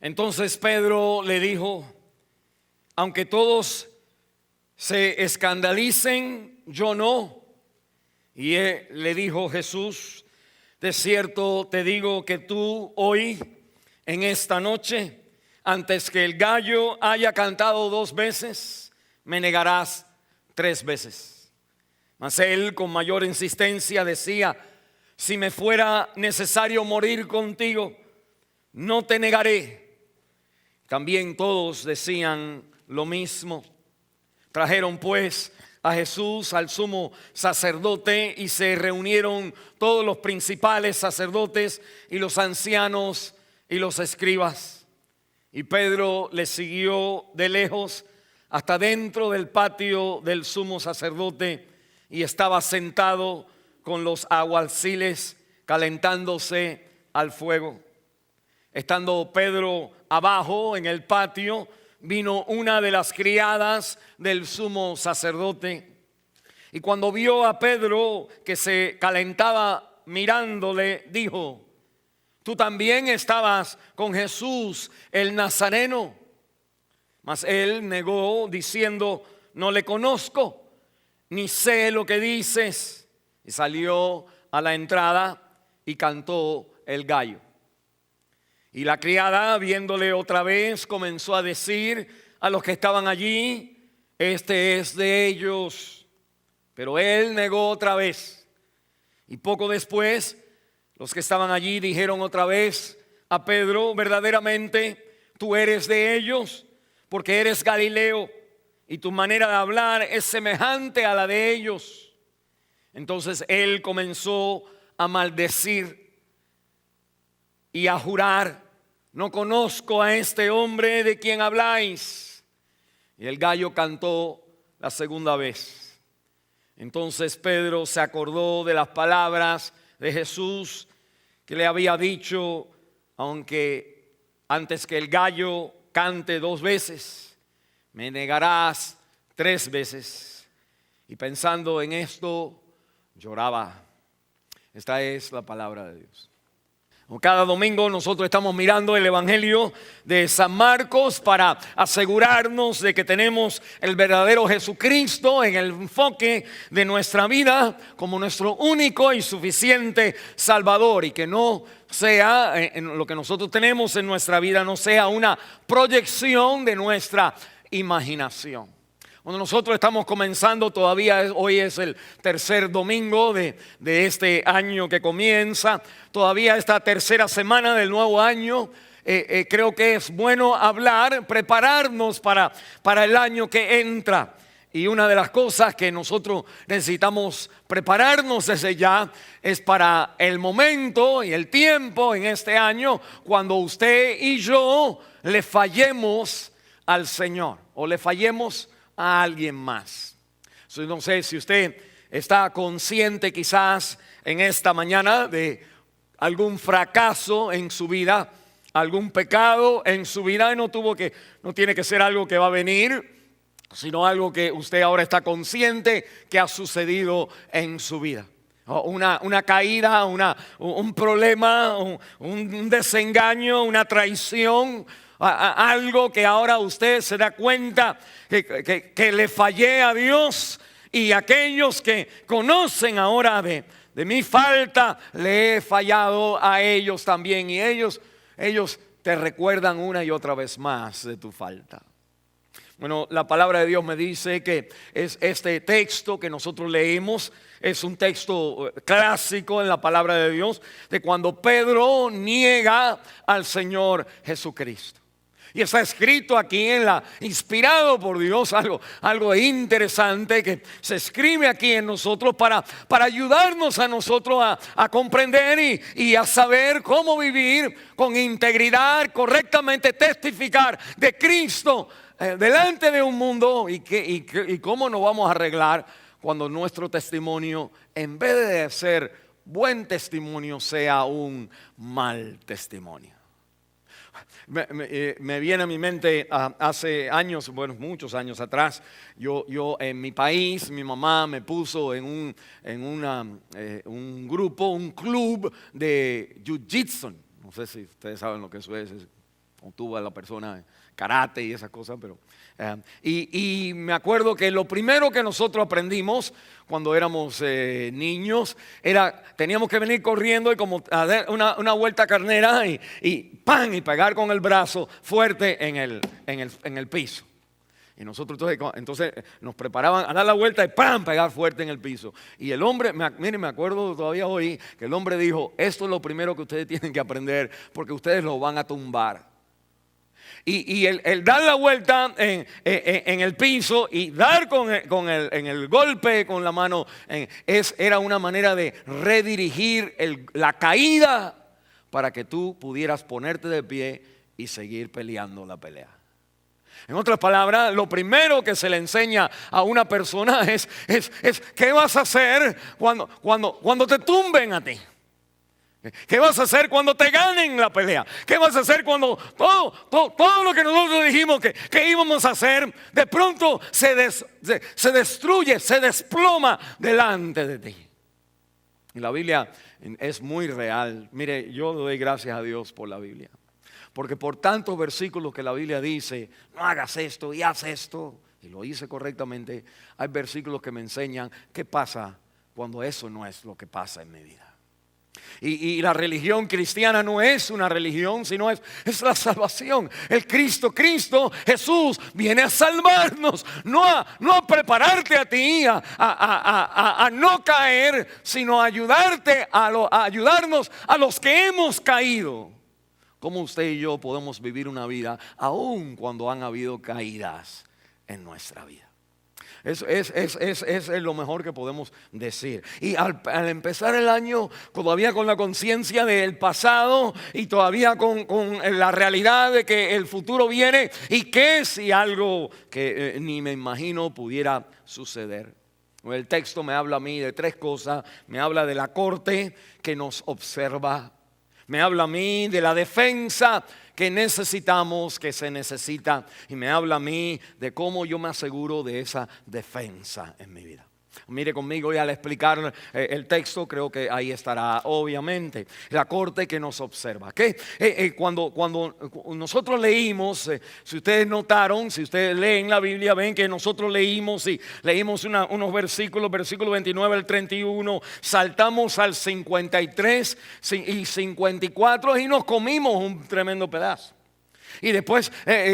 Entonces Pedro le dijo: aunque todos se escandalicen, yo no. Y le dijo Jesús: de cierto te digo que tú hoy, en esta noche, antes que el gallo haya cantado 2 veces, me negarás 3 veces. Mas él con mayor insistencia decía: si me fuera necesario morir contigo, no te negaré. También todos decían lo mismo. Trajeron pues a Jesús al sumo sacerdote y se reunieron todos los principales sacerdotes y los ancianos y los escribas. Y Pedro le siguió de lejos hasta dentro del patio del sumo sacerdote y estaba sentado con los alguaciles calentándose al fuego. Estando Pedro abajo en el patio, vino una de las criadas del sumo sacerdote, y cuando vio a Pedro que se calentaba mirándole, dijo: tú también estabas con Jesús el Nazareno. Mas él negó diciendo: no le conozco, ni sé lo que dices. Y salió a la entrada y cantó el gallo. Y la criada, viéndole otra vez, comenzó a decir a los que estaban allí: este es de ellos. Pero él negó otra vez. Y poco después, los que estaban allí dijeron otra vez a Pedro: verdaderamente tú eres de ellos, porque eres Galileo, y tu manera de hablar es semejante a la de ellos. Entonces él comenzó a maldecir y a jurar: no conozco a este hombre de quien habláis. Y el gallo cantó la segunda vez. Entonces Pedro se acordó de las palabras de Jesús que le había dicho: aunque antes que el gallo cante 2 veces, me negarás 3 veces. Y pensando en esto, lloraba. Esta es la palabra de Dios. Cada domingo nosotros estamos mirando el Evangelio de San Marcos para asegurarnos de que tenemos el verdadero Jesucristo en el enfoque de nuestra vida como nuestro único y suficiente Salvador, y que no sea en lo que nosotros tenemos en nuestra vida, no sea una proyección de nuestra imaginación. Cuando nosotros estamos comenzando, todavía hoy es el tercer domingo de este año que comienza, todavía esta tercera semana del nuevo año, creo que es bueno hablar, prepararnos para el año que entra. Y una de las cosas que nosotros necesitamos prepararnos desde ya es para el momento y el tiempo en este año cuando usted y yo le fallemos al Señor o le fallemos a alguien más. No sé si usted está consciente quizás en esta mañana de algún fracaso en su vida, algún pecado en su vida, y no tiene que ser algo que va a venir, sino algo que usted ahora está consciente que ha sucedido en su vida. Una caída, un problema, un desengaño, una traición, algo que ahora usted se da cuenta que le fallé a Dios, y aquellos que conocen ahora de mi falta, le he fallado a ellos también, y ellos te recuerdan una y otra vez más de tu falta. Bueno, la palabra de Dios me dice que es este texto que nosotros leemos, es un texto clásico en la palabra de Dios, de cuando Pedro niega al Señor Jesucristo. Y está escrito aquí inspirado por Dios, algo interesante que se escribe aquí en nosotros para ayudarnos a nosotros a comprender y a saber cómo vivir con integridad, correctamente testificar de Cristo delante de un mundo, y cómo nos vamos a arreglar cuando nuestro testimonio, en vez de ser buen testimonio, sea un mal testimonio. Me viene a mi mente hace años, bueno, muchos años atrás, yo en mi país, mi mamá me puso en un grupo, un club de jiu-jitsu. No sé si ustedes saben lo que eso es tuvo a la persona karate y esas cosas, pero y me acuerdo que lo primero que nosotros aprendimos cuando éramos niños era, teníamos que venir corriendo y como a dar una vuelta carnera y ¡pam! Y pegar con el brazo fuerte en el piso. Y nosotros entonces nos preparaban a dar la vuelta y ¡pam! Pegar fuerte en el piso. Y el hombre, miren, me acuerdo todavía hoy que el hombre dijo, esto es lo primero que ustedes tienen que aprender porque ustedes lo van a tumbar. Y el dar la vuelta en el piso y dar en el golpe con la mano era una manera de redirigir la caída para que tú pudieras ponerte de pie y seguir peleando la pelea. En otras palabras, lo primero que se le enseña a una persona es ¿qué vas a hacer cuando te tumben a ti? ¿Qué vas a hacer cuando te ganen la pelea? ¿Qué vas a hacer cuando todo lo que nosotros dijimos que íbamos a hacer de pronto se destruye, se desploma delante de ti? Y la Biblia es muy real. Mire, yo doy gracias a Dios por la Biblia. Porque por tantos versículos que la Biblia dice, no hagas esto y haz esto, y lo hice correctamente, hay versículos que me enseñan qué pasa cuando eso no es lo que pasa en mi vida. Y la religión cristiana no es una religión, sino es la salvación. El Cristo, Jesús viene a salvarnos, no a prepararte a ti, a no caer, sino a ayudarte, a ayudarnos a los que hemos caído. Como usted y yo podemos vivir una vida aun cuando han habido caídas en nuestra vida. Eso es lo mejor que podemos decir. Y al empezar el año todavía con la conciencia del pasado y todavía con la realidad de que el futuro viene y que si algo que ni me imagino pudiera suceder. El texto me habla a mí de tres cosas. Me habla de la corte que nos observa. Me habla a mí de la defensa que necesitamos, que se necesita. Y me habla a mí de cómo yo me aseguro de esa defensa en mi vida. Mire conmigo y al explicar el texto creo que ahí estará obviamente la corte que nos observa. Cuando nosotros leímos, si ustedes notaron, si ustedes leen la Biblia ven que nosotros leímos unos versículos, versículo 29 al 31, saltamos al 53 y 54 y nos comimos un tremendo pedazo. Y después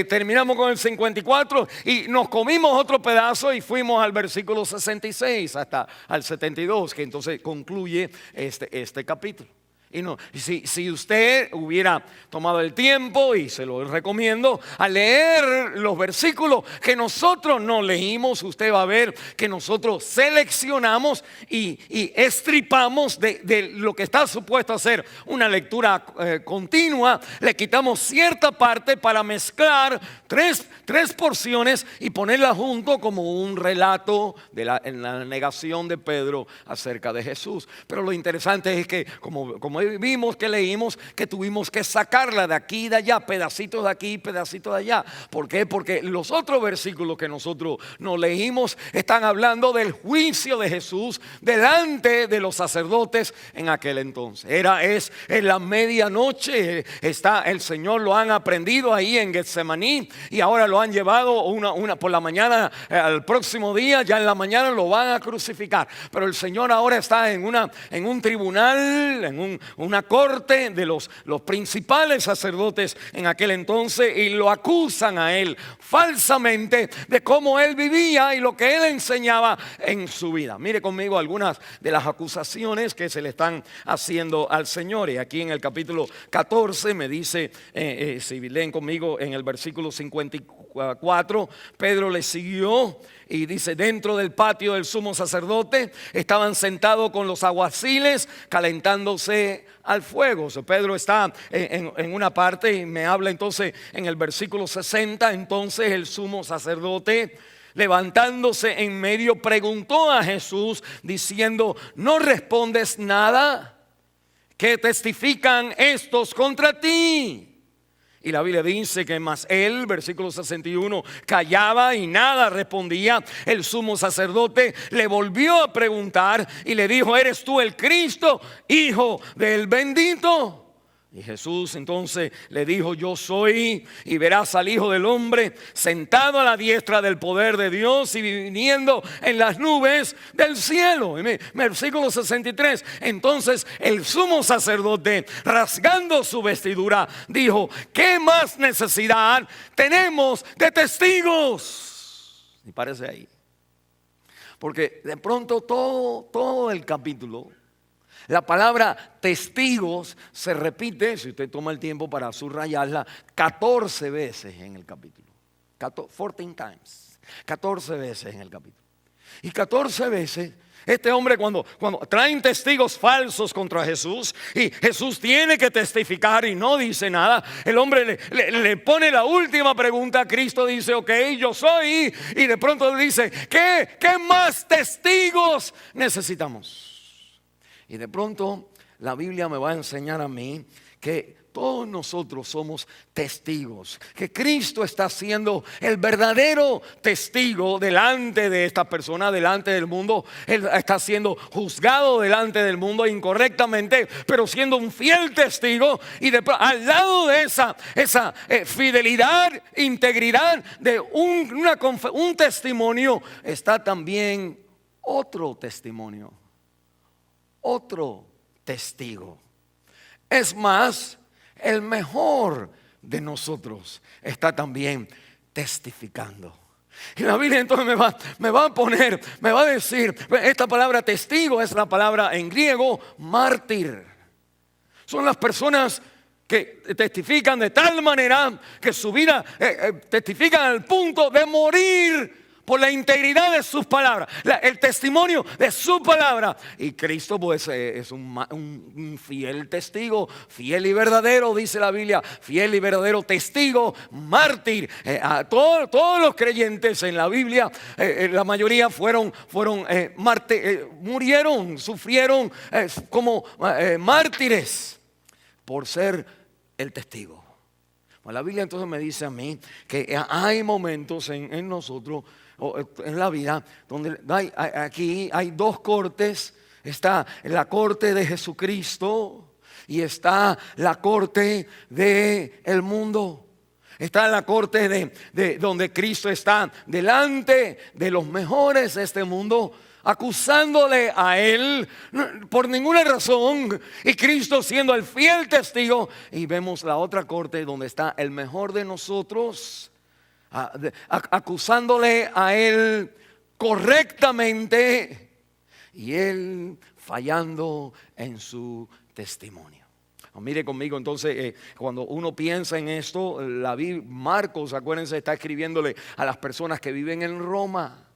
terminamos con el 54 y nos comimos otro pedazo y fuimos al versículo 66 hasta al 72, que entonces concluye este capítulo. Y si usted hubiera tomado el tiempo, y se lo recomiendo, a leer los versículos que nosotros no leímos, usted va a ver que nosotros seleccionamos y estripamos de lo que está supuesto a ser una lectura continua. Le quitamos cierta parte para mezclar tres porciones y ponerla junto como un relato en la negación de Pedro acerca de Jesús. Pero lo interesante es que como vimos que leímos, que tuvimos que sacarla de aquí y de allá, pedacitos de aquí, pedacitos de allá. ¿Por qué? Porque los otros versículos que nosotros no leímos están hablando del juicio de Jesús delante de los sacerdotes en aquel entonces. Es en la medianoche, el Señor lo han aprendido ahí en Getsemaní y ahora lo han llevado por la mañana, al próximo día, ya en la mañana lo van a crucificar. Pero el Señor ahora está en un tribunal, en una corte de los principales sacerdotes en aquel entonces y lo acusan a él falsamente de cómo él vivía y lo que él enseñaba en su vida. Mire conmigo algunas de las acusaciones que se le están haciendo al Señor. Y aquí en el capítulo 14 me dice, si leen conmigo en el versículo 54, Pedro le siguió y dice: dentro del patio del sumo sacerdote estaban sentados con los alguaciles calentándose al fuego. O sea, Pedro está en una parte y me habla entonces en el versículo 60. Entonces el sumo sacerdote, levantándose en medio, preguntó a Jesús diciendo: ¿no respondes nada? ¿Qué testifican estos contra ti? Y la Biblia dice que más él, versículo 61, callaba y nada respondía. El sumo sacerdote le volvió a preguntar y le dijo: ¿eres tú el Cristo, hijo del bendito? Y Jesús entonces le dijo: yo soy, y verás al Hijo del Hombre sentado a la diestra del poder de Dios y viniendo en las nubes del cielo. Versículo 63. Entonces el sumo sacerdote, rasgando su vestidura, dijo: ¿qué más necesidad tenemos de testigos? Y parece ahí, porque de pronto todo el capítulo, la palabra testigos se repite, si usted toma el tiempo para subrayarla, 14 veces en el capítulo. 14 times. 14 veces en el capítulo. Y 14 veces este hombre, cuando traen testigos falsos contra Jesús y Jesús tiene que testificar y no dice nada, el hombre le pone la última pregunta. Cristo dice: ok, yo soy. Y de pronto le dice: ¿qué más testigos necesitamos? Y de pronto la Biblia me va a enseñar a mí que todos nosotros somos testigos, que Cristo está siendo el verdadero testigo delante de esta persona, delante del mundo. Él está siendo juzgado delante del mundo incorrectamente, pero siendo un fiel testigo. Y al lado de esa fidelidad, integridad de un testimonio, está también otro testimonio, otro testigo. Es más, el mejor de nosotros está también testificando. Y la Biblia entonces me va a decir, esta palabra testigo es la palabra en griego mártir. Son las personas que testifican de tal manera que su vida testifican al punto de morir por la integridad de sus palabras, el testimonio de su palabra. Y Cristo pues es un fiel testigo, fiel y verdadero, dice la Biblia, fiel y verdadero testigo, mártir. A todos los creyentes en la Biblia, la mayoría murieron, sufrieron como mártires por ser el testigo. La Biblia entonces me dice a mí que hay momentos en nosotros, en la vida, donde aquí hay dos cortes. Está la corte de Jesucristo y está la corte del mundo. Está la corte de donde Cristo está delante de los mejores de este mundo, acusándole a él por ninguna razón, y Cristo siendo el fiel testigo. Y vemos la otra corte donde está el mejor de nosotros, acusándole a él correctamente y él fallando en su testimonio. Mire conmigo entonces, cuando uno piensa en esto, Marcos, acuérdense, está escribiéndole a las personas que viven en Roma.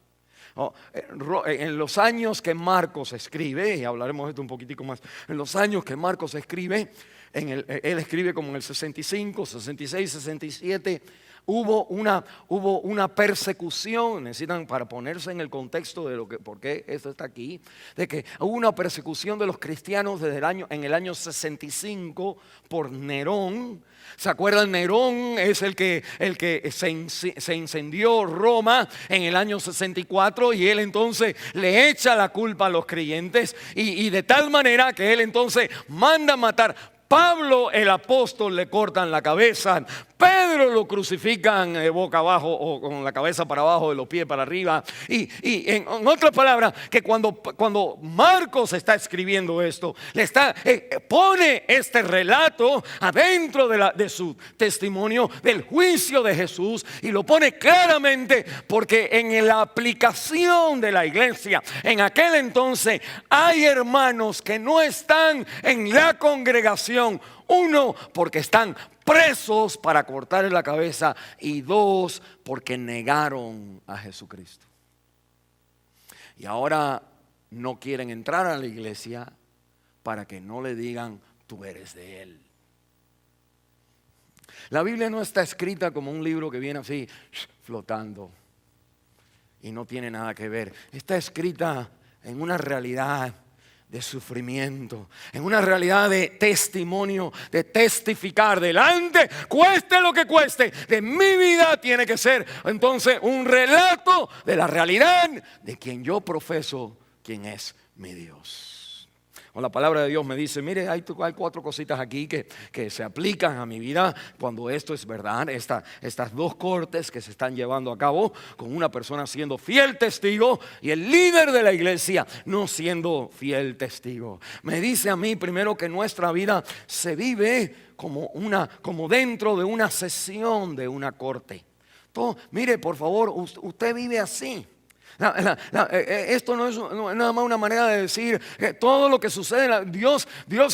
En los años que Marcos escribe, y hablaremos de esto un poquitico más, en los años que Marcos escribe, él escribe como en el 65, 66, 67, hubo una persecución. Necesitan, para ponerse en el contexto de por qué esto está aquí, de que hubo una persecución de los cristianos en el año 65 por Nerón. ¿Se acuerdan? Nerón es el que se incendió Roma en el año 64, y él entonces le echa la culpa a los creyentes, y de tal manera que él entonces manda matar. Pablo el apóstol le cortan la cabeza, Pedro lo crucifican boca abajo o con la cabeza para abajo, de los pies para arriba. Y en otras palabras, que cuando Marcos está escribiendo esto, pone este relato adentro de su testimonio del juicio de Jesús, y lo pone claramente porque en la aplicación de la iglesia en aquel entonces hay hermanos que no están en la congregación. Uno, porque están presos para cortarle la cabeza, y dos, porque negaron a Jesucristo. Y ahora no quieren entrar a la iglesia para que no le digan: tú eres de él. La Biblia no está escrita como un libro que viene así flotando y no tiene nada que ver. Está escrita en una realidad de sufrimiento, en una realidad de testimonio, de testificar delante, cueste lo que cueste, de mi vida. Tiene que ser entonces un relato de la realidad de quien yo profeso, quien es mi Dios. O la palabra de Dios me dice, mire, hay 4 cositas aquí que se aplican a mi vida cuando esto es verdad. Estas 2 cortes que se están llevando a cabo con una persona siendo fiel testigo y el líder de la iglesia no siendo fiel testigo. Me dice a mí primero que nuestra vida se vive como dentro de una sesión de una corte. Mire, por favor, usted vive así. Esto no es nada más una manera de decir que todo lo que sucede, Dios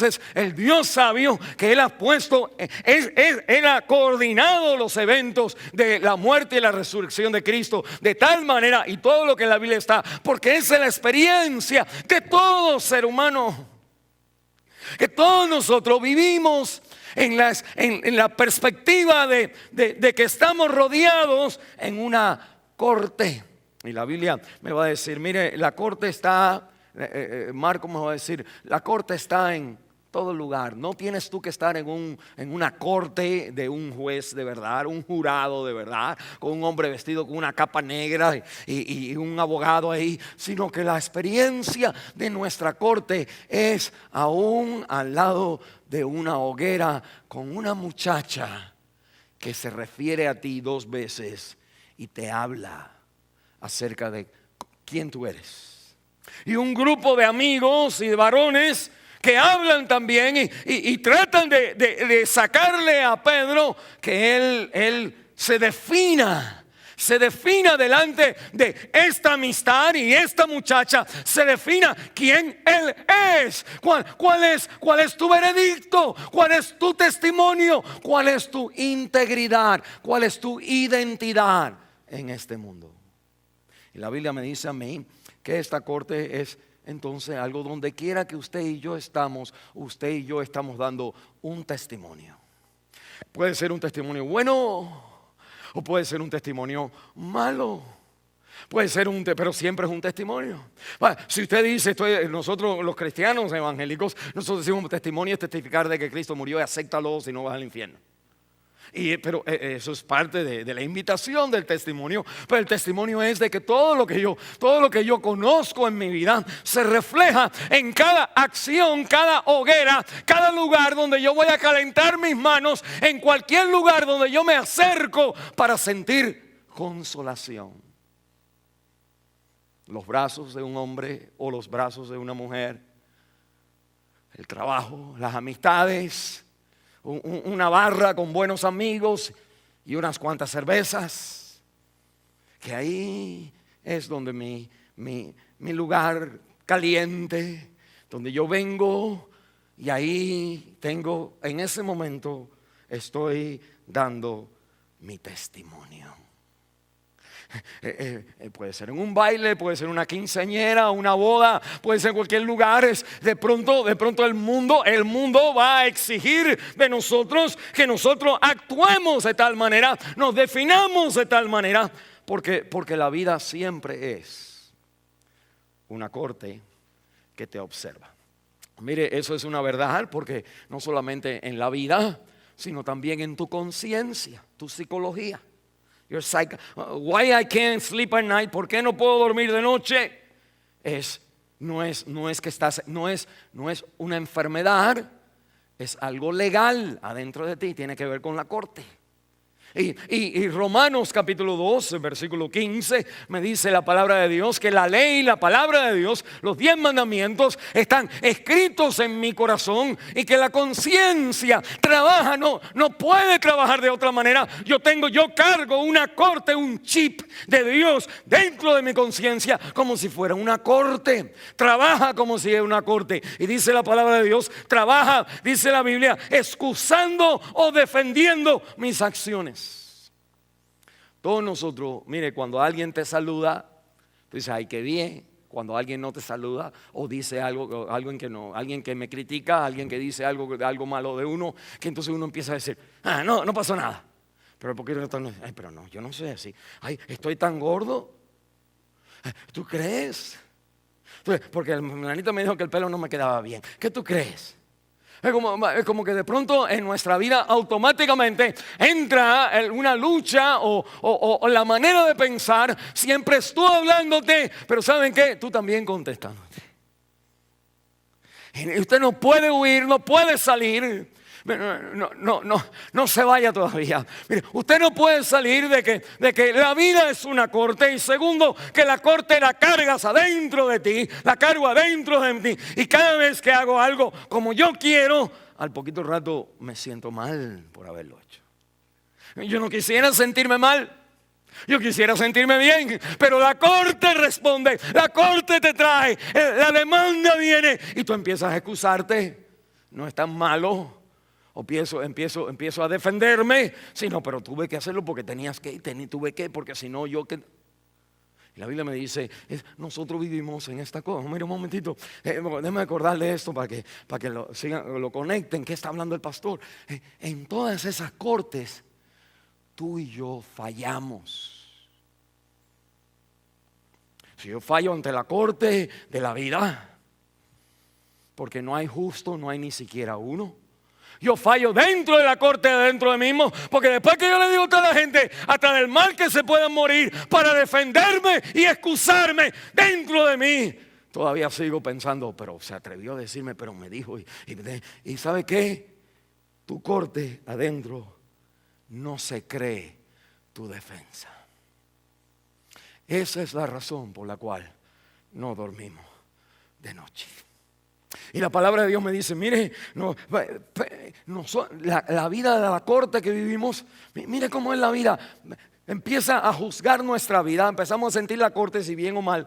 es el Dios sabio que Él ha puesto, Él ha coordinado los eventos de la muerte y la resurrección de Cristo de tal manera, y todo lo que en la Biblia está, porque esa es la experiencia de todo ser humano, que todos nosotros vivimos en la perspectiva de que estamos rodeados en una corte. Y la Biblia me va a decir, mire, la corte está, Marco me va a decir, la corte está en todo lugar. No tienes tú que estar en una corte de un juez de verdad, un jurado de verdad, con un hombre vestido con una capa negra y un abogado ahí, sino que la experiencia de nuestra corte es aún al lado de una hoguera con una muchacha que se refiere a ti 2 veces y te habla acerca de quién tú eres, y un grupo de amigos y de varones que hablan también y tratan de sacarle a Pedro que él se defina delante de esta amistad y esta muchacha, se defina quién él es, cuál es tu veredicto, cuál es tu testimonio, cuál es tu integridad, cuál es tu identidad en este mundo. Y la Biblia me dice a mí que esta corte es entonces algo donde quiera que usted y yo estamos dando un testimonio. Puede ser un testimonio bueno o puede ser un testimonio malo. Puede ser pero siempre es un testimonio. Si usted dice, nosotros los cristianos evangélicos, nosotros decimos testimonio es testificar de que Cristo murió y acéptalo si no vas al infierno. Pero eso es parte de la invitación del testimonio. Pero el testimonio es de que todo lo que yo conozco en mi vida se refleja en cada acción, cada hoguera, cada lugar donde yo voy a calentar mis manos, en cualquier lugar donde yo me acerco para sentir consolación. Los brazos de un hombre o los brazos de una mujer, el trabajo, las amistades, una barra con buenos amigos y unas cuantas cervezas, que ahí es donde mi lugar caliente, donde yo vengo, y ahí en ese momento estoy dando mi testimonio. Puede ser en un baile, puede ser una quinceañera, una boda, puede ser en cualquier lugar. De pronto el mundo va a exigir de nosotros que nosotros actuemos de tal manera, nos definamos de tal manera, porque la vida siempre es una corte que te observa. Mire, eso es una verdad, porque no solamente en la vida, sino también en tu conciencia, tu psicología. Why I can't sleep at night? ¿Por qué no puedo dormir de noche? No es una enfermedad, es algo legal adentro de ti, tiene que ver con la corte. Y Romanos capítulo 2, versículo 15 me dice la palabra de Dios que la ley, la palabra de Dios, los 10 mandamientos están escritos en mi corazón, y que la conciencia trabaja, no puede trabajar de otra manera. Yo cargo una corte, un chip de Dios dentro de mi conciencia, como si fuera una corte. Trabaja como si fuera una corte. Y dice la palabra de Dios, trabaja, dice la Biblia, excusando o defendiendo mis acciones. Todos nosotros, mire, cuando alguien te saluda, tú dices, ay, qué bien. Cuando alguien no te saluda o dice algo, alguien que me critica, alguien que dice algo malo de uno, que entonces uno empieza a decir, no pasó nada. Pero ¿por qué no? Pero no, yo no soy así. Ay, estoy tan gordo. ¿Tú crees? Porque el menanito me dijo que el pelo no me quedaba bien. ¿Qué tú crees? Es como que de pronto en nuestra vida automáticamente entra una lucha o la manera de pensar. Siempre estoy hablándote, pero ¿saben qué? Tú también contestándote. Y usted no puede huir, no puede salir. No se vaya todavía. Mire, usted no puede salir de que la vida es una corte. Y segundo, que la corte la cargas adentro de ti, la cargo adentro de ti. Y cada vez que hago algo como yo quiero, al poquito rato me siento mal por haberlo hecho. Yo no quisiera sentirme mal. Yo quisiera sentirme bien, pero la corte responde, la corte te trae, la demanda viene y tú empiezas a excusarte. No es tan malo. O empiezo a defenderme. Sí, no, pero tuve que hacerlo porque tenías que, tuve que, porque si no yo que... Y la Biblia me dice, nosotros vivimos en esta cosa. Mira un momentito, déjame acordarle esto para que lo conecten. ¿Qué está hablando el pastor? En todas esas cortes, tú y yo fallamos. Si yo fallo ante la corte de la vida, porque no hay justo, no hay ni siquiera uno. Yo fallo dentro de la corte, dentro de mí mismo, porque después que yo le digo a toda la gente, hasta del mal que se puedan morir, para defenderme y excusarme dentro de mí, todavía sigo pensando, pero se atrevió a decirme, pero me dijo, y ¿sabe qué? Tu corte adentro no se cree tu defensa. Esa es la razón por la cual no dormimos de noche. Y la palabra de Dios me dice, mire, la vida de la corte que vivimos, mire cómo es la vida. Empieza a juzgar nuestra vida, empezamos a sentir la corte si bien o mal,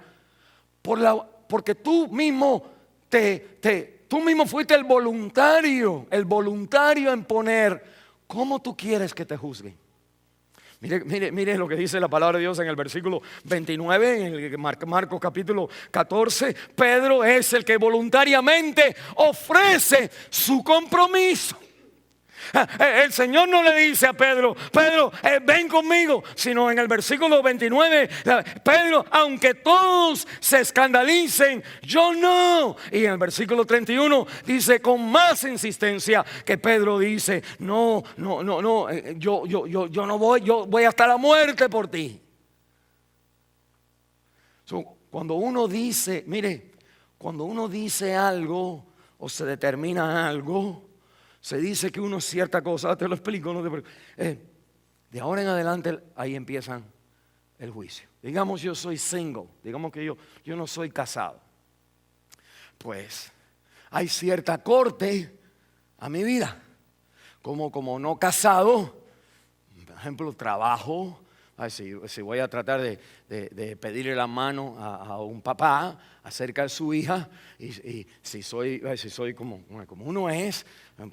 porque tú mismo fuiste el voluntario en poner cómo tú quieres que te juzguen. Mire lo que dice la palabra de Dios en el versículo 29, en el Marcos capítulo 14. Pedro es el que voluntariamente ofrece su compromiso. El Señor no le dice a Pedro, ven conmigo, sino en el versículo 29, Pedro, aunque todos se escandalicen, yo no. Y en el versículo 31 dice con más insistencia que Pedro dice, no, yo no voy, yo voy hasta la muerte por ti. Cuando uno dice, cuando uno dice algo o se determina algo, se dice que uno es cierta cosa, te lo explico, de ahora en adelante ahí empiezan el juicio. Digamos yo soy single, digamos que yo no soy casado. Pues hay cierta corte a mi vida. Como no casado, por ejemplo, trabajo. Si voy a tratar de pedirle la mano a un papá acerca de su hija, y si soy como uno es,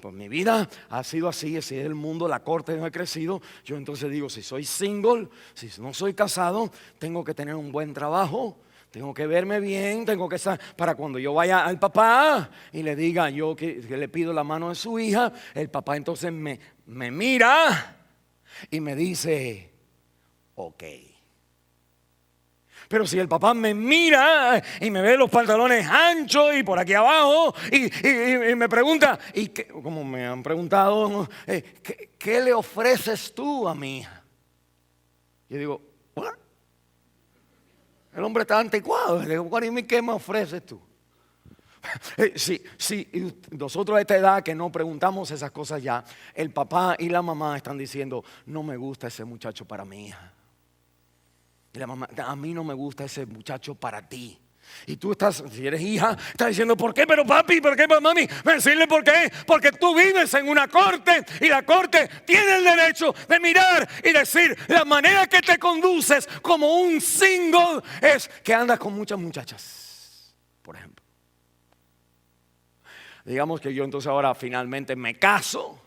pues mi vida ha sido así es el mundo, la corte no he crecido. Yo entonces digo, si soy single, si no soy casado, tengo que tener un buen trabajo, tengo que verme bien, tengo que estar, para cuando yo vaya al papá y le diga yo que le pido la mano de su hija, el papá entonces me mira y me dice, ok. Pero si el papá me mira y me ve los pantalones anchos y por aquí abajo y me pregunta, como me han preguntado, ¿qué le ofreces tú a mi hija? Yo digo, ¿what? El hombre está anticuado. Le digo, ¿qué me ofreces tú? Si nosotros a esta edad que no preguntamos esas cosas ya, el papá y la mamá están diciendo, no me gusta ese muchacho para mi hija. Y la mamá, a mí no me gusta ese muchacho para ti. Y tú si eres hija, estás diciendo, ¿por qué? Pero papi, ¿por qué? Pero mami, decirle por qué. Porque tú vives en una corte y la corte tiene el derecho de mirar y decir, la manera que te conduces como un single es que andas con muchas muchachas, por ejemplo. Digamos que yo entonces ahora finalmente me caso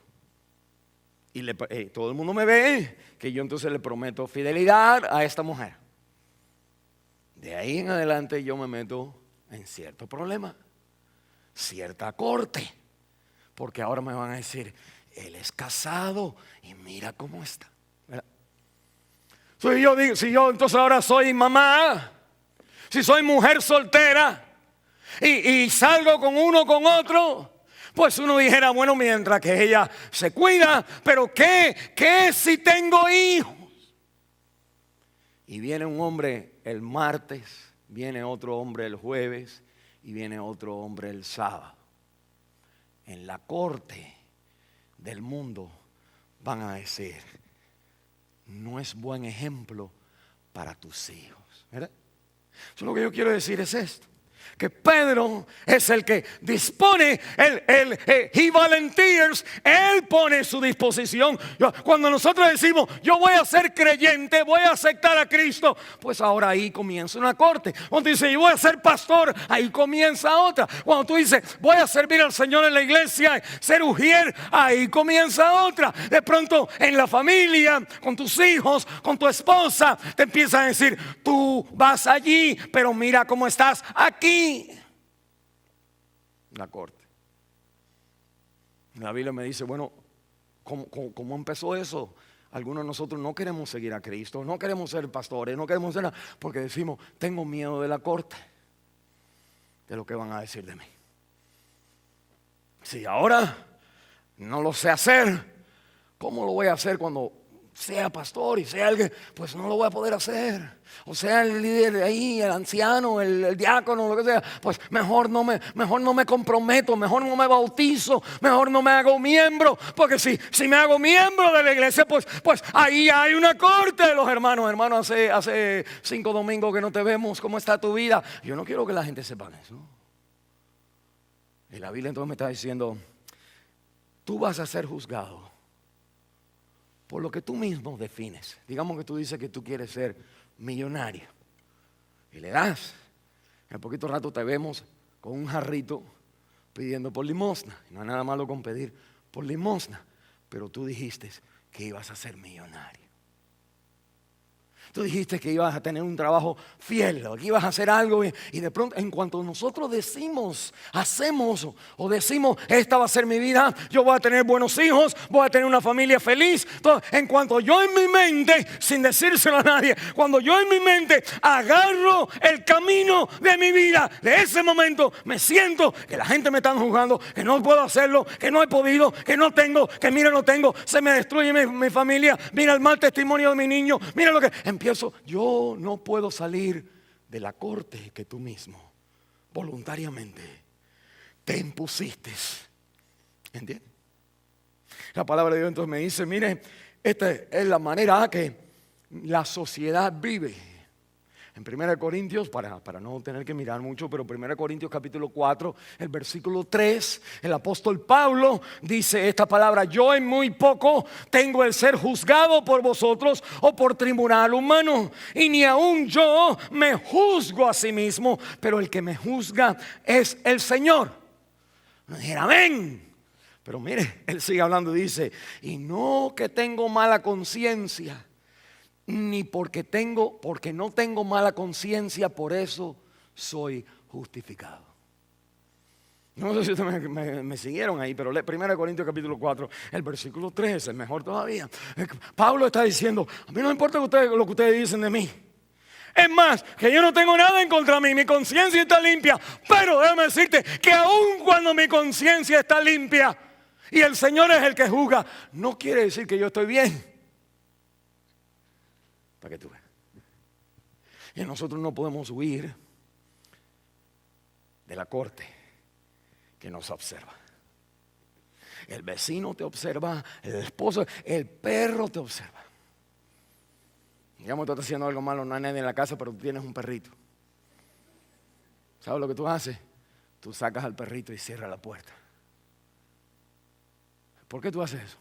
y todo el mundo me ve que yo entonces le prometo fidelidad a esta mujer. De ahí en adelante yo me meto en cierto problema, cierta corte, porque ahora me van a decir, él es casado y mira cómo está. Si yo entonces ahora soy mamá, si soy mujer soltera y salgo con uno con otro, pues uno dijera, bueno, mientras que ella se cuida, pero ¿qué si tengo hijos? Y viene un hombre el martes, viene otro hombre el jueves y viene otro hombre el sábado. en la corte del mundo van a decir: no es buen ejemplo para tus hijos. ¿Verdad? Eso lo que yo quiero decir es esto: que Pedro es el que dispone, he volunteers, él pone su disposición. Cuando nosotros decimos yo voy a ser creyente, voy a aceptar a Cristo, pues ahora ahí comienza una corte. Cuando tú dices yo voy a ser pastor, ahí comienza otra. Cuando tú dices voy a servir al Señor en la iglesia, ser ujier, ahí comienza otra. De pronto en la familia, con tus hijos, con tu esposa, te empiezan a decir tú vas allí, pero mira cómo estás aquí. La corte. La Biblia me dice, bueno, ¿cómo empezó eso? Algunos de nosotros no queremos seguir a Cristo, no queremos ser pastores, no queremos ser nada, porque decimos, tengo miedo de la corte, de lo que van a decir de mí. Si ahora no lo sé hacer, ¿cómo lo voy a hacer cuando sea pastor y sea alguien? Pues no lo voy a poder hacer. O sea el líder de ahí, el anciano, el diácono, lo que sea. Pues mejor no me comprometo, mejor no me bautizo, mejor no me hago miembro. Porque si me hago miembro de la iglesia, pues ahí hay una corte de los hermanos. Hermano, hace 5 domingos que no te vemos, ¿cómo está tu vida? Yo no quiero que la gente sepa eso. Y la Biblia entonces me está diciendo, tú vas a ser juzgado por lo que tú mismo defines. Digamos que tú dices que tú quieres ser millonario y le das. En poquito rato te vemos con un jarrito pidiendo por limosna. No hay nada malo con pedir por limosna, pero tú dijiste que ibas a ser millonario. Tú dijiste que ibas a tener un trabajo fiel, que ibas a hacer algo y de pronto en cuanto nosotros decimos, hacemos o decimos esta va a ser mi vida, yo voy a tener buenos hijos, voy a tener una familia feliz. Entonces, en cuanto yo en mi mente, sin decírselo a nadie, cuando yo en mi mente agarro el camino de mi vida, de ese momento me siento que la gente me está juzgando, que no puedo hacerlo, que no he podido, que no tengo, que mira no tengo, se me destruye mi familia, mira el mal testimonio de mi niño, mira lo que empiezo. Yo no puedo salir de la corte que tú mismo voluntariamente te impusiste. ¿Entiendes? La palabra de Dios entonces me dice, mire, esta es la manera que la sociedad vive. En 1 Corintios, para no tener que mirar mucho, pero 1 Corintios capítulo 4, el versículo 3, el apóstol Pablo dice esta palabra: yo en muy poco tengo el ser juzgado por vosotros o por tribunal humano, y ni aun yo me juzgo a sí mismo, pero el que me juzga es el Señor. Amén. Pero mire, él sigue hablando y dice, y no que tengo mala conciencia, ni porque no tengo mala conciencia, por eso soy justificado. No sé si ustedes me siguieron ahí, pero 1 Corintios capítulo 4, el versículo 13, mejor todavía. Pablo está diciendo, a mí no me importa lo que ustedes dicen de mí. Es más, que yo no tengo nada en contra de mí, mi conciencia está limpia. Pero déjame decirte que aun cuando mi conciencia está limpia y el Señor es el que juzga, no quiere decir que yo estoy bien. Para que tú veas. Y nosotros no podemos huir de la corte que nos observa. El vecino te observa, el esposo, el perro te observa. Digamos, tú estás haciendo algo malo, no hay nadie en la casa, pero tú tienes un perrito. ¿Sabes lo que tú haces? Tú sacas al perrito y cierras la puerta. ¿Por qué tú haces eso?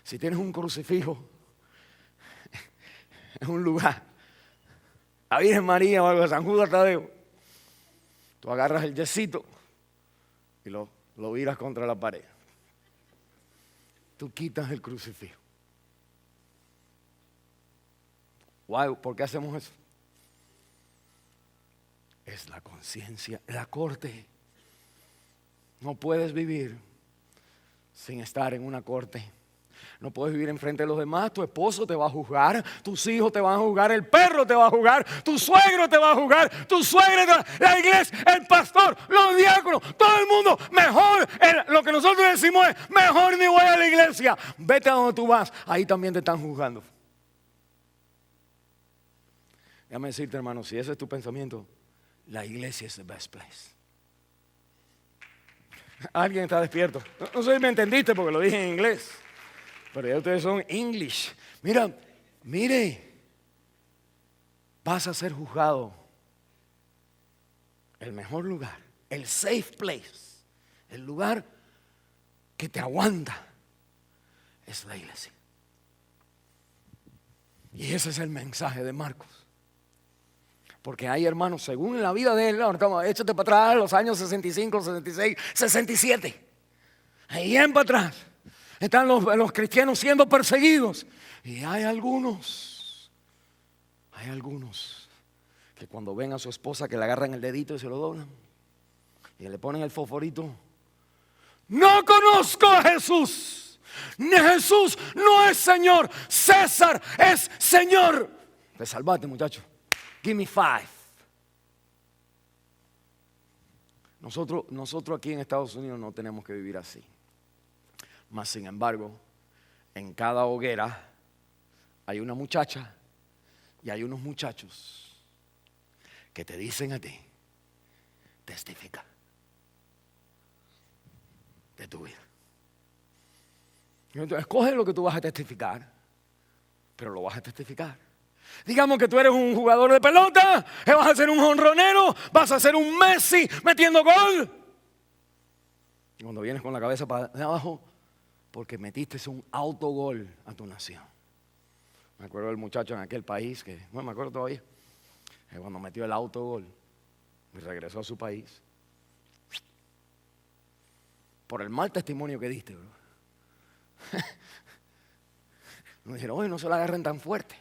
Si tienes un crucifijo en un lugar, la Virgen María o algo de San Judas Tadeo, tú agarras el yesito y lo viras contra la pared. Tú quitas el crucifijo. Wow, ¿por qué hacemos eso? Es la conciencia, la corte. No puedes vivir sin estar en una corte. No puedes vivir enfrente de los demás. Tu esposo te va a juzgar, tus hijos te van a juzgar, el perro te va a juzgar, tu suegro te va a juzgar, tu suegra, la iglesia, el pastor, los diáconos, todo el mundo. Mejor, lo que nosotros decimos es, mejor ni voy a la iglesia. Vete a donde tú vas, ahí también te están juzgando. Déjame decirte, hermano, si ese es tu pensamiento, la iglesia es the best place. Alguien está despierto. No sé si me entendiste porque lo dije en inglés. Pero ya ustedes son English. Mire, vas a ser juzgado. El mejor lugar, el safe place, el lugar que te aguanta es la iglesia. Y ese es el mensaje de Marcos. Porque hay hermanos, según la vida de él, échate para atrás, los años 65, 66, 67. Ahí en para atrás están los cristianos siendo perseguidos. Y hay algunos que cuando ven a su esposa que le agarran el dedito y se lo doblan y le ponen el fosforito. No conozco a Jesús. Jesús no es Señor. César es Señor. Te salvaste, muchacho. Give me 5. Nosotros aquí en Estados Unidos no tenemos que vivir así. Mas sin embargo, en cada hoguera hay una muchacha y hay unos muchachos que te dicen a ti, testifica de tu vida. Entonces, escoge lo que tú vas a testificar, pero lo vas a testificar. Digamos que tú eres un jugador de pelota, que vas a ser un jonronero, vas a ser un Messi metiendo gol. Y cuando vienes con la cabeza para abajo, porque metiste un autogol a tu nación. Me acuerdo del muchacho en aquel país, me acuerdo todavía, que cuando metió el autogol y regresó a su país, por el mal testimonio que diste, bro. Me dijeron, oye, no se la agarren tan fuerte.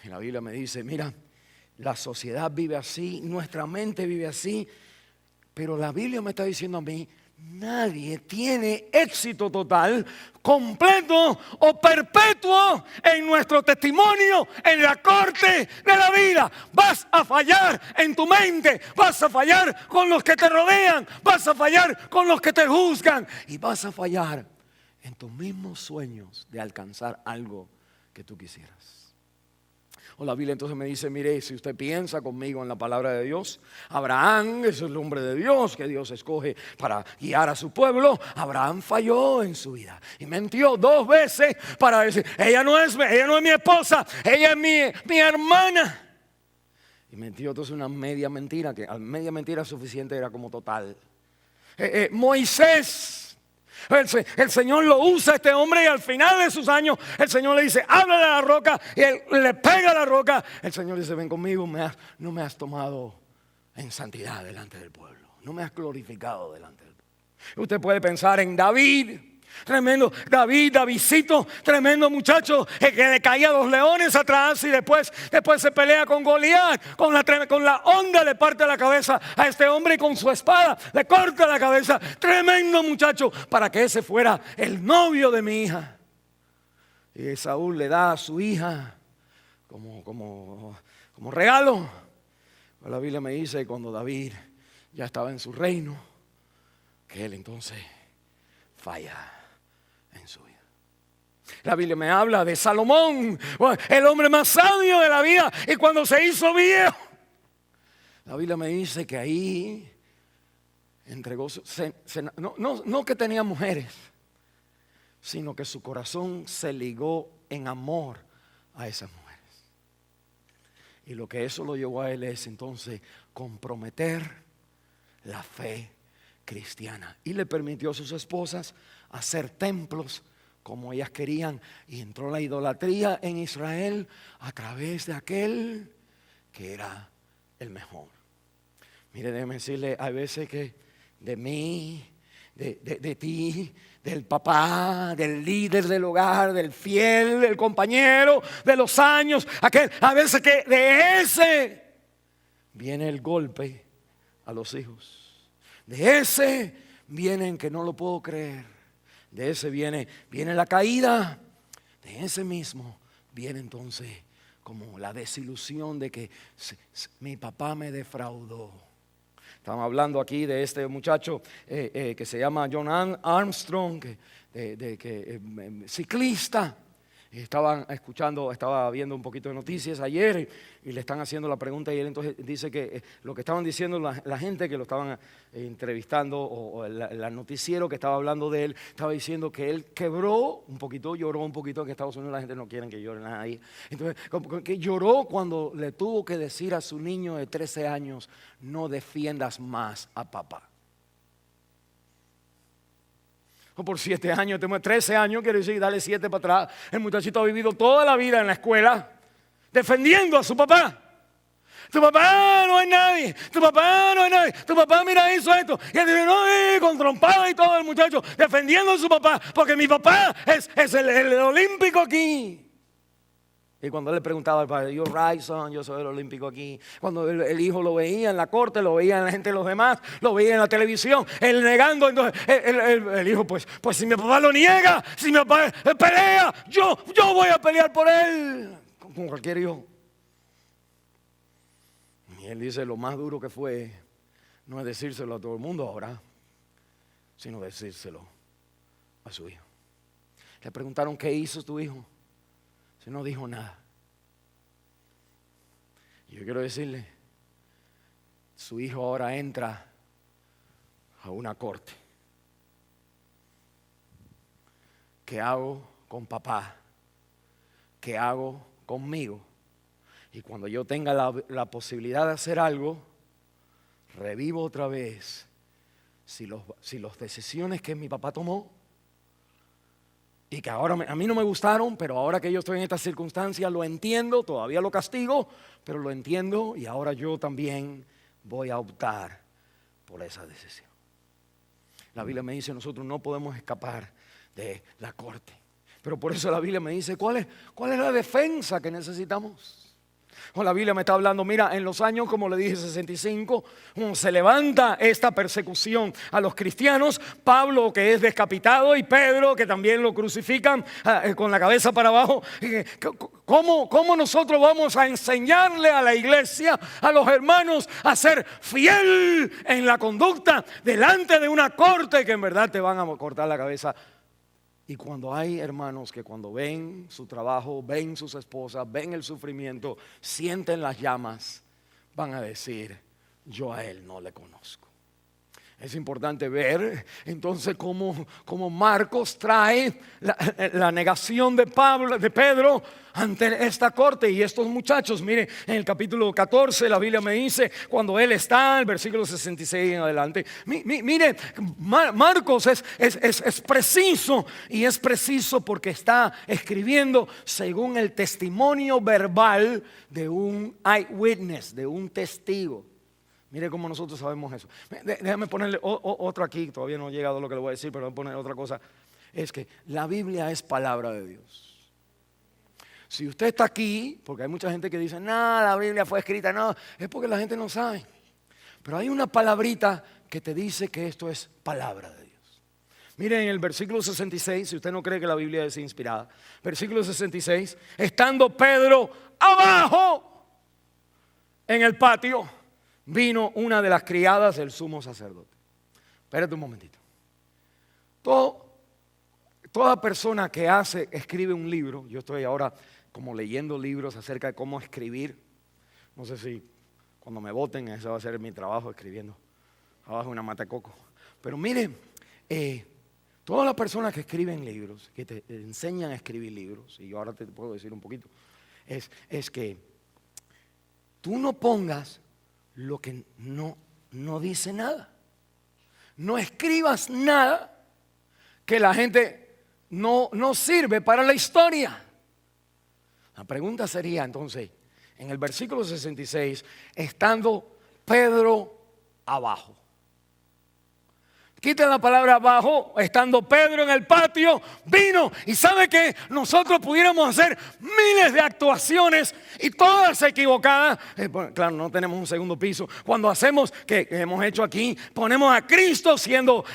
Y la Biblia me dice, mira, la sociedad vive así, nuestra mente vive así, pero la Biblia me está diciendo a mí, nadie tiene éxito total, completo o perpetuo en nuestro testimonio, en la corte de la vida. Vas a fallar en tu mente, vas a fallar con los que te rodean, vas a fallar con los que te juzgan y vas a fallar en tus mismos sueños de alcanzar algo que tú quisieras. O la Biblia entonces me dice, mire, si usted piensa conmigo en la palabra de Dios, Abraham es el hombre de Dios que Dios escoge para guiar a su pueblo. Abraham falló en su vida y mintió 2 veces para decir, ella no es mi esposa, ella es mi hermana. Y mintió entonces una media mentira, que a media mentira suficiente era como total. Moisés. El Señor lo usa a este hombre y al final de sus años el Señor le dice, háblale a la roca, y él le pega a la roca. El Señor dice, ven conmigo, no me has tomado en santidad delante del pueblo, no me has glorificado delante del pueblo. Usted puede pensar en David, tremendo Davidcito, tremendo muchacho que le caía a 2 leones atrás y después se pelea con Goliat, con la onda le parte la cabeza a este hombre y con su espada le corta la cabeza. Tremendo muchacho, para que ese fuera el novio de mi hija. Y Saúl le da a su hija como regalo. La Biblia me dice cuando David ya estaba en su reino, que él entonces falla en su vida. La Biblia me habla de Salomón, el hombre más sabio de la vida, y cuando se hizo viejo, la Biblia me dice que ahí entregó no que tenía mujeres, sino que su corazón se ligó en amor a esas mujeres. Y lo que eso lo llevó a él es entonces comprometer la fe cristiana, y le permitió a sus esposas hacer templos como ellas querían, y entró la idolatría en Israel a través de aquel que era el mejor. Mire, déjeme decirle, hay veces que de mí, de ti, del papá, del líder del hogar, del fiel, del compañero, de los años, a veces que de ese viene el golpe a los hijos. De ese vienen que no lo puedo creer. De ese viene la caída. De ese mismo viene entonces como la desilusión de que mi papá me defraudó. Estamos hablando aquí de este muchacho que se llama John Armstrong, ciclista. estaba viendo un poquito de noticias ayer y le están haciendo la pregunta y él entonces dice que lo que estaban diciendo la gente que lo estaban entrevistando o el noticiero que estaba hablando de él, estaba diciendo que él quebró un poquito, lloró un poquito, que en Estados Unidos la gente no quiere que llore nada ahí. Entonces, que lloró cuando le tuvo que decir a su niño de 13 años, no defiendas más a papá. O por 7 años, 13 años, quiero decir, dale 7 para atrás. El muchachito ha vivido toda la vida en la escuela defendiendo a su papá. Tu papá no es nadie, tu papá no es nadie, tu papá mira hizo esto. Y él dice, no, con trompada y todo el muchacho defendiendo a su papá, porque mi papá es el olímpico aquí. Y cuando él le preguntaba al padre, you're right, son, yo soy el olímpico aquí. Cuando el hijo lo veía en la corte, lo veía en la gente de los demás, lo veía en la televisión, él negando. Entonces el hijo, pues si mi papá lo niega, si mi papá pelea, yo voy a pelear por él. Como cualquier hijo. Y él dice, lo más duro que fue, no es decírselo a todo el mundo ahora, sino decírselo a su hijo. Le preguntaron, ¿qué hizo tu hijo? Si no dijo nada. Yo quiero decirle, su hijo ahora entra a una corte. ¿Qué hago con papá? ¿Qué hago conmigo? Y cuando yo tenga la posibilidad de hacer algo, revivo otra vez si las decisiones que mi papá tomó y que ahora a mí no me gustaron, pero ahora que yo estoy en estas circunstancias lo entiendo, todavía lo castigo, pero lo entiendo y ahora yo también voy a optar por esa decisión. La Biblia me dice, nosotros no podemos escapar de la corte, pero por eso la Biblia me dice, ¿cuál es la defensa que necesitamos? O la Biblia me está hablando, mira, en los años, como le dije, 65, se levanta esta persecución a los cristianos. Pablo, que es decapitado, y Pedro, que también lo crucifican con la cabeza para abajo. ¿Cómo nosotros vamos a enseñarle a la iglesia, a los hermanos, a ser fiel en la conducta delante de una corte que en verdad te van a cortar la cabeza? Y cuando hay hermanos que cuando ven su trabajo, ven sus esposas, ven el sufrimiento, sienten las llamas, van a decir, yo a él no le conozco. Es importante ver entonces cómo Marcos trae la negación de Pedro ante esta corte y estos muchachos. Mire, en el capítulo 14 la Biblia me dice, cuando él está, el versículo 66 en adelante. Mire, Marcos es preciso, y es preciso porque está escribiendo según el testimonio verbal de un eyewitness, de un testigo. Mire cómo nosotros sabemos eso. Déjame ponerle otro aquí, todavía no he llegado a lo que le voy a decir, pero voy a poner otra cosa. Es que la Biblia es palabra de Dios. Si usted está aquí, porque hay mucha gente que dice, no, la Biblia fue escrita, no, es porque la gente no sabe. Pero hay una palabrita que te dice que esto es palabra de Dios. Miren en el versículo 66, si usted no cree que la Biblia es inspirada, versículo 66, estando Pedro abajo en el patio, vino una de las criadas del sumo sacerdote. Espérate un momentito. Toda persona que escribe un libro, yo estoy ahora como leyendo libros acerca de cómo escribir. No sé si cuando me voten ese va a ser mi trabajo, escribiendo abajo una mata de coco. Pero miren, todas las personas que escriben libros, que te enseñan a escribir libros, y yo ahora te puedo decir un poquito, es que tú no pongas lo que no dice nada. No escribas nada que la gente no sirve para la historia. La pregunta sería entonces, en el versículo 66, estando Pedro abajo. Quita la palabra abajo, estando Pedro en el patio, vino. Y sabe que nosotros pudiéramos hacer miles de actuaciones y todas equivocadas. Claro, no tenemos un segundo piso. Cuando hacemos, que hemos hecho aquí, ponemos a Cristo siendo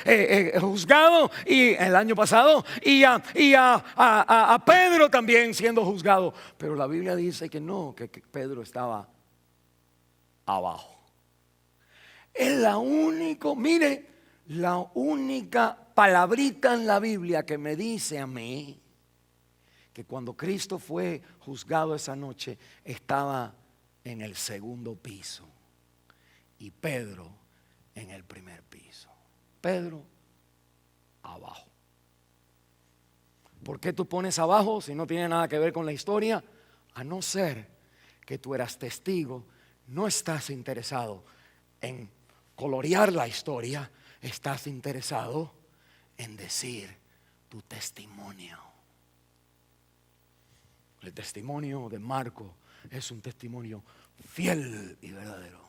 juzgado y el año pasado, y a Pedro también siendo juzgado. Pero la Biblia dice que no, que Pedro estaba abajo. Es la única palabrita en la Biblia que me dice a mí que cuando Cristo fue juzgado esa noche estaba en el segundo piso y Pedro en el primer piso. Pedro abajo. ¿Por qué tú pones abajo si no tiene nada que ver con la historia? A no ser que tú eras testigo, no estás interesado en colorear la historia, estás interesado en decir tu testimonio. El testimonio de Marco es un testimonio fiel y verdadero.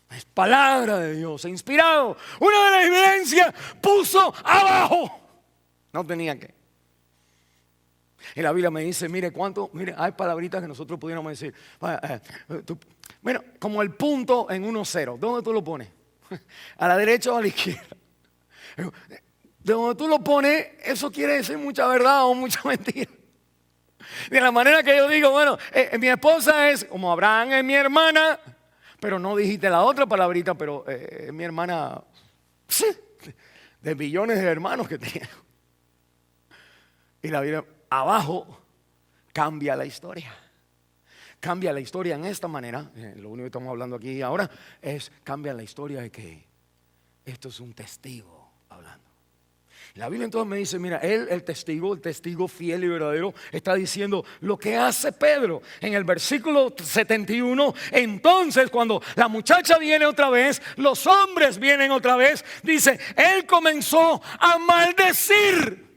Es palabra de Dios, inspirado. Una de las evidencias puso abajo. No tenía que. Y la Biblia me dice, mire hay palabritas que nosotros pudiéramos decir. Bueno, como el punto en 1-0. ¿Dónde tú lo pones? ¿A la derecha o a la izquierda? De donde tú lo pones, eso quiere decir mucha verdad o mucha mentira. De la manera que yo digo, bueno, mi esposa es como Abraham es mi hermana, pero no dijiste la otra palabrita, pero es mi hermana, sí, de billones de hermanos que tiene. Y la Biblia abajo cambia la historia. Cambia la historia en esta manera. Lo único que estamos hablando aquí ahora es cambia la historia de que esto es un testigo hablando. La Biblia entonces me dice, mira, él, el testigo fiel y verdadero, está diciendo lo que hace Pedro. En el versículo 71, entonces cuando la muchacha viene otra vez, los hombres vienen otra vez, dice, él comenzó a maldecir.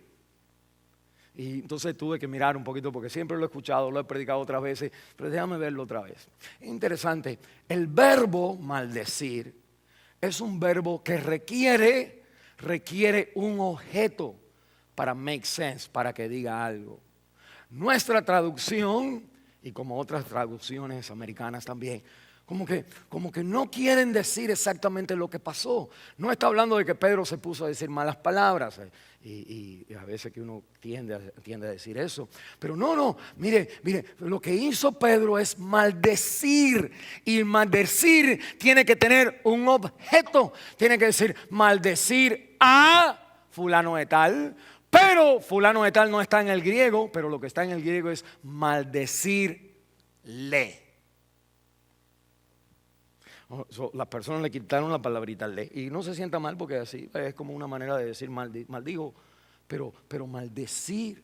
Y entonces tuve que mirar un poquito porque siempre lo he escuchado, lo he predicado otras veces, pero déjame verlo otra vez. Es interesante, el verbo maldecir es un verbo que requiere un objeto para make sense, para que diga algo. Nuestra traducción, y como otras traducciones americanas también, como que no quieren decir exactamente lo que pasó. No está hablando de que Pedro se puso a decir malas palabras, y a veces que uno tiende a decir eso. Pero no, mire, lo que hizo Pedro es maldecir. Y maldecir tiene que tener un objeto. Tiene que decir maldecir a fulano de tal. Pero fulano de tal no está en el griego, pero lo que está en el griego es maldecirle. Las personas le quitaron la palabrita le y no se sienta mal porque así es como una manera de decir maldijo, pero maldecirle.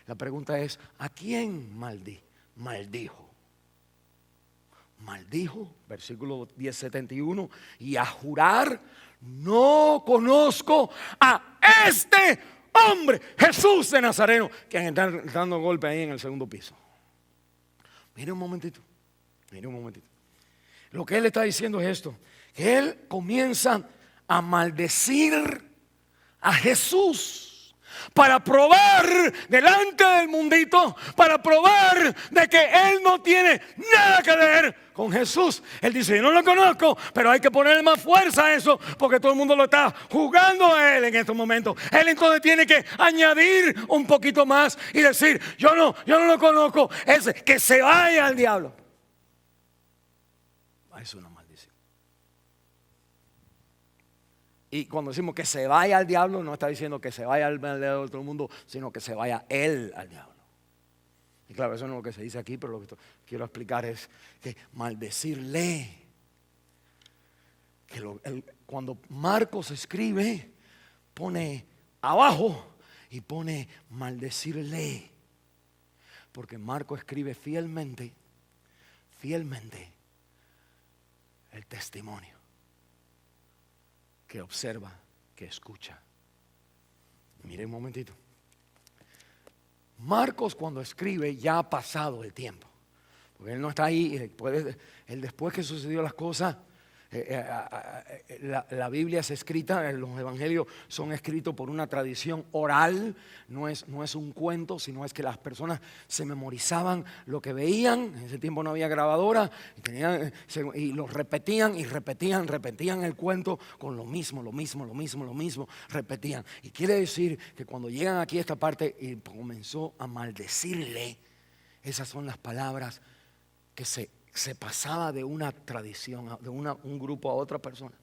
La pregunta es, ¿a quién maldijo? Maldijo, versículo 10:71, y a jurar, no conozco a este hombre, Jesús de Nazareno, que está dando golpe ahí en el segundo piso. Mire un momentito. Lo que él está diciendo es esto, que él comienza a maldecir a Jesús para probar delante del mundito, para probar de que él no tiene nada que ver con Jesús. Él dice, yo no lo conozco, pero hay que ponerle más fuerza a eso porque todo el mundo lo está juzgando a él en estos momentos. Él entonces tiene que añadir un poquito más y decir, yo no lo conozco, es que se vaya al diablo. Es una maldición. Y cuando decimos que se vaya al diablo, no está diciendo que se vaya al diablo de todo el mundo, sino que se vaya él al diablo. Y claro, eso no es lo que se dice aquí, pero lo que quiero explicar es que maldecirle. Cuando Marcos escribe, pone abajo y pone maldecirle. Porque Marcos escribe fielmente el testimonio que observa, que escucha. Mire un momentito. Marcos cuando escribe ya ha pasado el tiempo, porque él no está ahí. Después que sucedió las cosas, la Biblia es escrita, los evangelios son escritos por una tradición oral, no es un cuento, sino es que las personas se memorizaban lo que veían. En ese tiempo no había grabadora y lo repetían el cuento con lo mismo, repetían. Y quiere decir que cuando llegan aquí a esta parte y comenzó a maldecirle, esas son las palabras que se pasaba de una tradición, de un grupo a otra persona.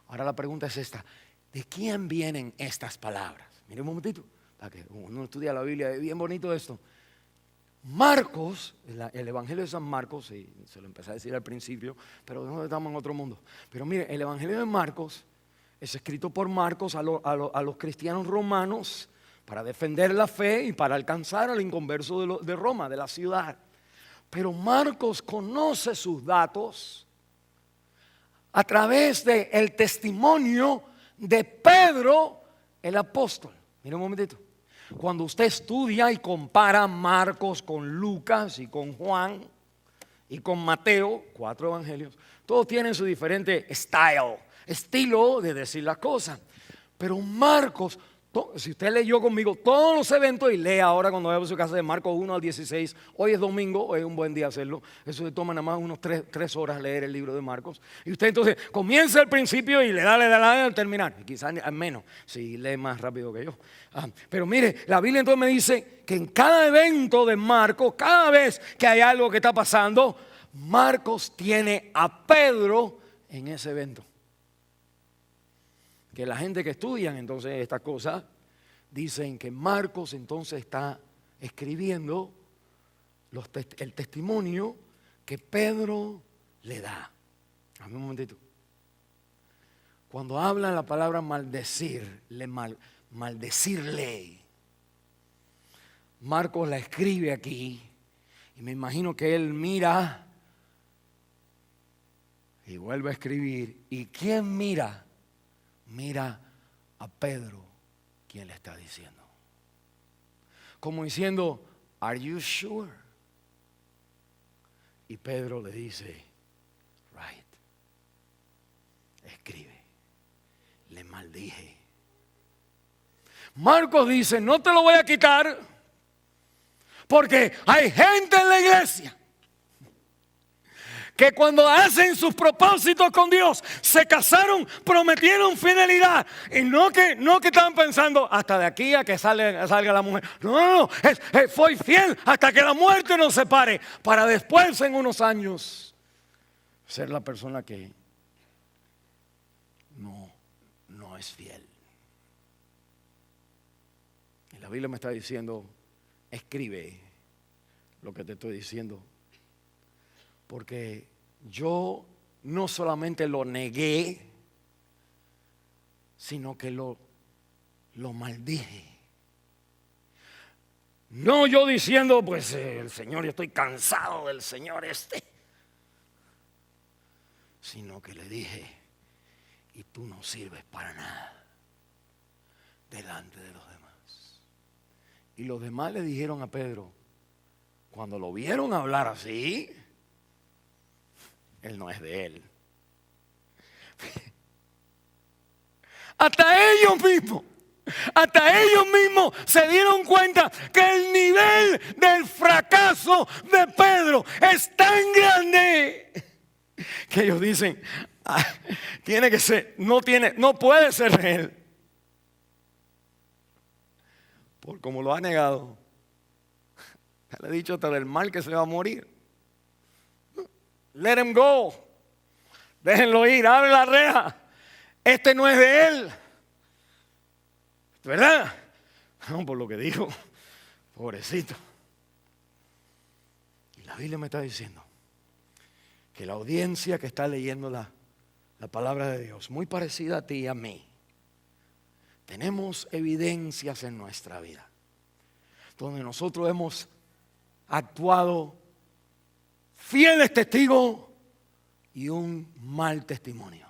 Ahora la pregunta es esta: ¿de quién vienen estas palabras? Mire un momentito, a que uno estudia la Biblia, es bien bonito esto. Marcos, el Evangelio de San Marcos, y se lo empecé a decir al principio, pero no estamos en otro mundo. Pero mire, el Evangelio de Marcos es escrito por Marcos a los cristianos romanos para defender la fe y para alcanzar al inconverso de Roma, de la ciudad. Pero Marcos conoce sus datos a través del testimonio de Pedro, el apóstol. Mira un momentito. Cuando usted estudia y compara Marcos con Lucas y con Juan y con Mateo, 4 evangelios, todos tienen su diferente estilo de decir las cosas. Pero Marcos, si usted leyó conmigo todos los eventos y lee ahora cuando vaya a su casa de Marcos 1 al 16, hoy es domingo, hoy es un buen día hacerlo, eso le toma nada más unos 3 horas leer el libro de Marcos. Y usted entonces comienza al principio y le da al terminar, y quizás al menos, si lee más rápido que yo. Pero mire, la Biblia entonces me dice que en cada evento de Marcos, cada vez que hay algo que está pasando, Marcos tiene a Pedro en ese evento. Que la gente que estudian entonces estas cosas dicen que Marcos entonces está escribiendo el testimonio que Pedro le da. A mí un momentito. Cuando habla la palabra maldecir, maldecirle, Marcos la escribe aquí y me imagino que él mira y vuelve a escribir. ¿Y quién mira? Mira a Pedro, quien le está diciendo. Como diciendo, ¿Are you sure? Y Pedro le dice, right. Escribe. Le maldije. Marcos dice, no te lo voy a quitar porque hay gente en la iglesia que cuando hacen sus propósitos con Dios, se casaron, prometieron fidelidad. Y no que estaban pensando hasta de aquí a que salga la mujer. No, fue fiel hasta que la muerte nos separe. Para después en unos años ser la persona que no es fiel. Y la Biblia me está diciendo, escribe lo que te estoy diciendo. Porque yo no solamente lo negué, sino que lo maldije. No yo diciendo, pues el Señor, yo estoy cansado del Señor sino que le dije, y tú no sirves para nada delante de los demás. Y los demás le dijeron a Pedro, cuando lo vieron hablar así, él no es de él. Hasta ellos mismos se dieron cuenta que el nivel del fracaso de Pedro es tan grande que ellos dicen, tiene que ser, no puede ser él. Por como lo ha negado, le he dicho hasta del mal que se va a morir. Let him go. Déjenlo ir, abre la reja. Este no es de él. ¿Verdad? No, por lo que dijo. Pobrecito. Y la Biblia me está diciendo que la audiencia que está leyendo la palabra de Dios, muy parecida a ti y a mí, tenemos evidencias en nuestra vida donde nosotros hemos actuado fieles testigos y un mal testimonio.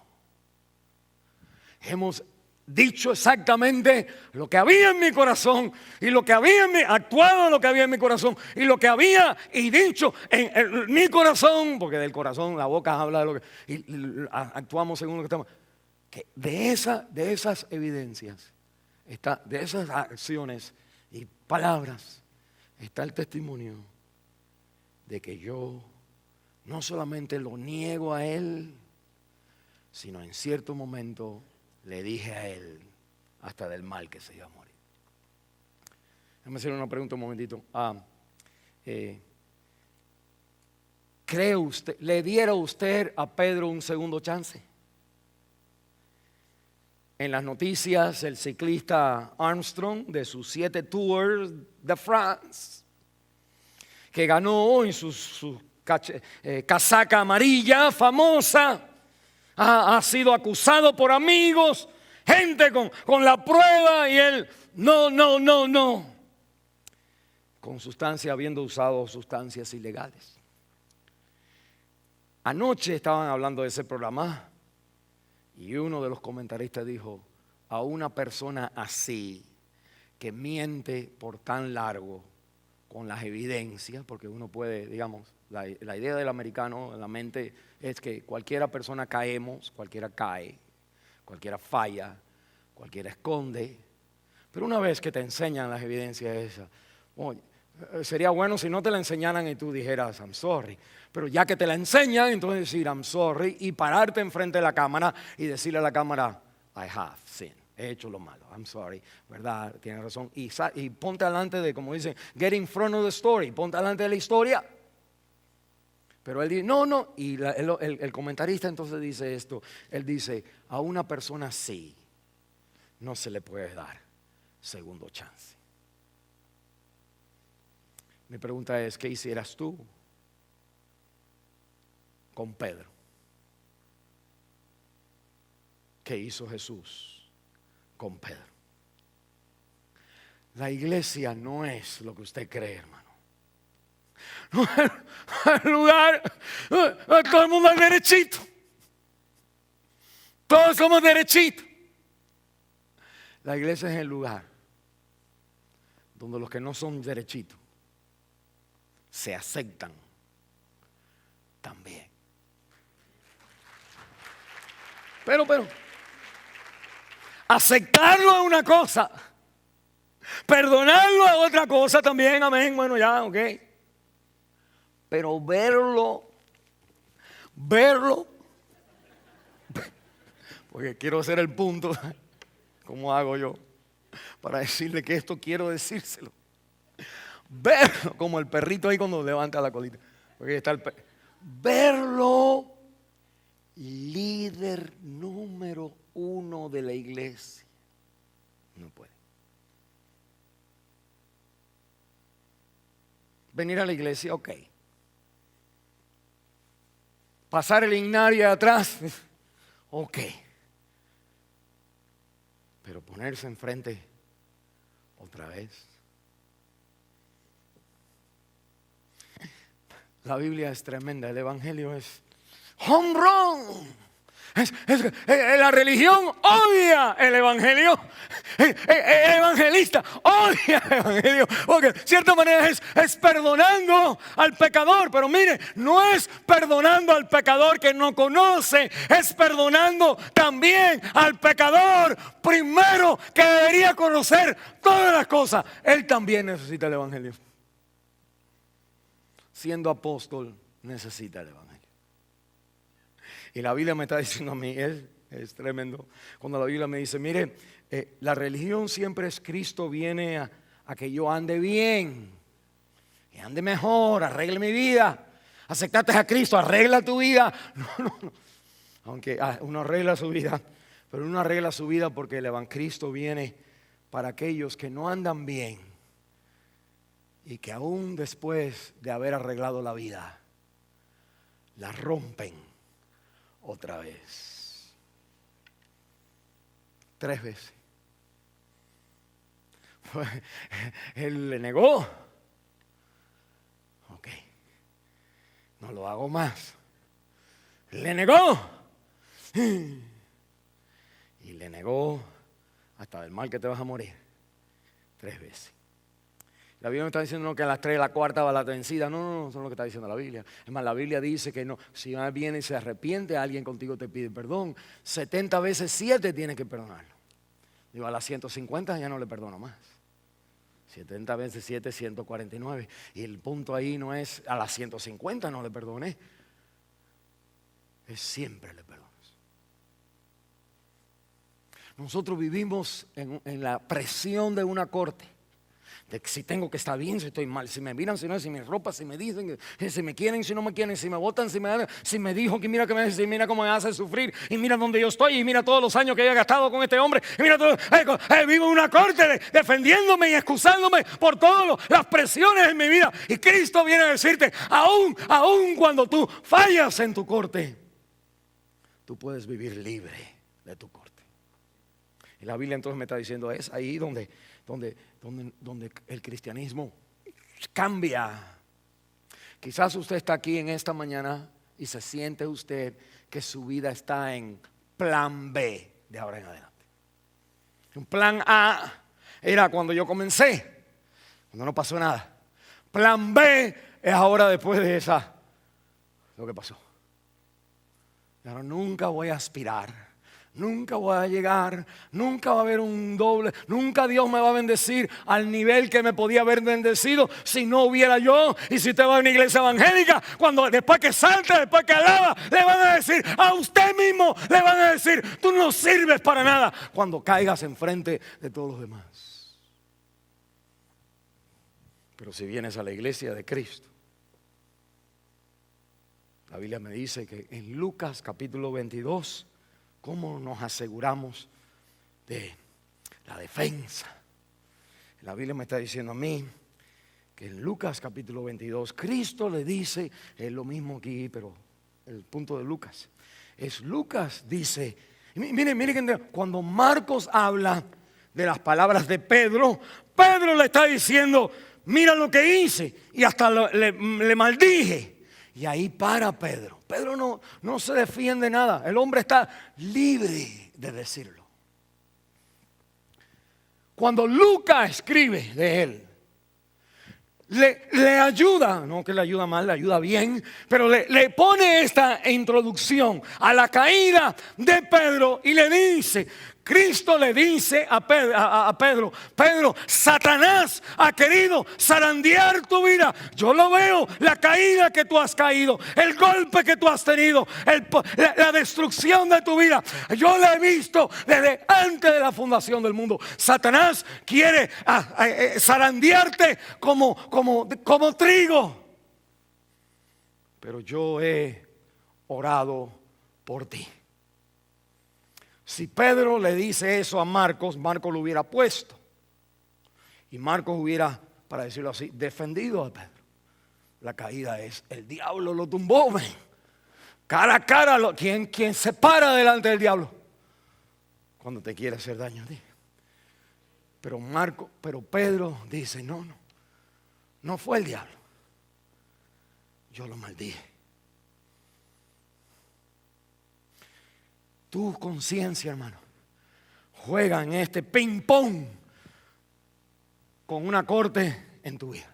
Hemos dicho exactamente lo que había en mi corazón y lo que había actuado en lo que había en mi corazón y lo que había y dicho en mi corazón, porque del corazón la boca habla de lo que y actuamos según lo que estamos. Que de esas evidencias de esas acciones y palabras está el testimonio de que yo no solamente lo niego a él, sino en cierto momento le dije a él hasta del mal que se iba a morir. Déjame hacer una pregunta un momentito. ¿Cree usted, le diera usted a Pedro un segundo chance? en las noticias el ciclista Armstrong de sus 7 Tours de France, que ganó en su casaca amarilla famosa, ha sido acusado por amigos, gente con la prueba, y él no, con sustancia, habiendo usado sustancias ilegales. Anoche estaban hablando de ese programa y uno de los comentaristas dijo: a una persona así, que miente por tan largo con las evidencias, porque uno puede, digamos, la idea del americano en la mente es que cualquiera persona caemos, cualquiera cae, cualquiera falla, cualquiera esconde, pero una vez que te enseñan las evidencias esas, sería bueno si no te la enseñaran y tú dijeras I'm sorry, pero ya que te la enseñan, entonces decir I'm sorry y pararte enfrente de la cámara y decirle a la cámara I have sinned, he hecho lo malo, I'm sorry, ¿verdad? Tienes razón, y ponte delante de, como dicen, get in front of the story, ponte delante de la historia. Pero él dice, no, y el comentarista entonces dice esto, él dice, a una persona así no se le puede dar segundo chance. Mi pregunta es, ¿qué hicieras tú con Pedro? ¿Qué hizo Jesús con Pedro? La iglesia no es lo que usted cree, hermano. No es el lugar donde todo el mundo es derechito. Todos somos derechitos. La iglesia es el lugar donde los que no son derechitos se aceptan también. Pero aceptarlo es una cosa, perdonarlo es otra cosa también, amén, bueno ya, ok. Pero verlo, porque quiero hacer el punto, ¿cómo hago yo? Para decirle que esto quiero decírselo. Verlo como el perrito ahí cuando levanta la colita. Porque está verlo líder número 1 de la iglesia. No puede. Venir a la iglesia, ok. Pasar el himnario atrás, ok. Pero ponerse enfrente otra vez. La Biblia es tremenda, el Evangelio es home run. La religión odia el Evangelio. El evangelista odia el Evangelio, porque de cierta manera es perdonando al pecador. Pero mire, no es perdonando al pecador que no conoce, es perdonando también al pecador primero, que debería conocer todas las cosas. Él también necesita el Evangelio. Siendo apóstol, necesita el Evangelio. Y la Biblia me está diciendo a mí, es tremendo, cuando la Biblia me dice, mire, la religión siempre es Cristo viene a que yo ande bien, y ande mejor, arregle mi vida. Aceptaste a Cristo, arregla tu vida. No. Aunque uno arregla su vida, pero uno arregla su vida porque el Evangelio viene para aquellos que no andan bien y que aún después de haber arreglado la vida, la rompen otra vez. 3 veces. Él le negó. Ok, no lo hago más. Le negó. Y le negó hasta del mal que te vas a morir. 3 veces. La Biblia no está diciendo que a las 3 la cuarta va la vencida. No, eso es lo que está diciendo la Biblia. Es más, la Biblia dice que no, si viene y se arrepiente, alguien contigo te pide perdón. 70 veces 7 tienes que perdonarlo. Digo, a las 150 ya no le perdono más. 70 veces 7, 149. Y el punto ahí no es a las 150 no le perdoné. Es siempre le perdonas. Nosotros vivimos en la presión de una corte. de si tengo que estar bien, si estoy mal, si me miran, si no, si me ropa, si me dicen, si me quieren, si no me quieren, si me votan, si me dijo que mira si mira cómo me hace sufrir, y mira dónde yo estoy, y mira todos los años que he gastado con este hombre, y mira todo, vivo en una corte defendiéndome y excusándome por todas las presiones en mi vida. Y Cristo viene a decirte, aún cuando tú fallas en tu corte, tú puedes vivir libre de tu corte. Y la Biblia entonces me está diciendo, es ahí donde el cristianismo cambia. Quizás usted está aquí en esta mañana y se siente usted que su vida está en plan B de ahora en adelante. Un plan A era cuando yo comencé, cuando no pasó nada. Plan B es ahora después de lo que pasó. Y ahora nunca voy a aspirar. Nunca voy a llegar, nunca va a haber un doble, nunca Dios me va a bendecir al nivel que me podía haber bendecido si no hubiera yo. Y si usted va a una iglesia evangélica, después que salta, después que alaba, le van a decir a usted mismo, le van a decir, tú no sirves para nada, cuando caigas enfrente de todos los demás. Pero si vienes a la iglesia de Cristo, la Biblia me dice que en Lucas capítulo 22, ¿cómo nos aseguramos de la defensa? La Biblia me está diciendo a mí que en Lucas capítulo 22, Cristo le dice, es lo mismo aquí, pero el punto de Lucas dice, miren, cuando Marcos habla de las palabras de Pedro, Pedro le está diciendo, mira lo que hice, y hasta le maldije. Y ahí para Pedro. Pedro no se defiende nada. El hombre está libre de decirlo. Cuando Lucas escribe de él, le ayuda, no que le ayuda mal, le ayuda bien, pero le pone esta introducción a la caída de Pedro y le dice, Cristo le dice a Pedro, Pedro, Satanás ha querido zarandear tu vida. Yo lo veo, la caída que tú has caído, el golpe que tú has tenido, la destrucción de tu vida. Yo la he visto desde antes de la fundación del mundo. Satanás quiere zarandearte como trigo. Pero yo he orado por ti. Si Pedro le dice eso a Marcos, Marcos lo hubiera puesto. Y Marcos hubiera, para decirlo así, defendido a Pedro. La caída es, el diablo lo tumbó, man. Cara a cara, ¿quién se para delante del diablo? Cuando te quiere hacer daño a ti. Pero Pedro dice, no fue el diablo. Yo lo maldije. Tu conciencia, hermano, juega en este ping pong con una corte en tu vida.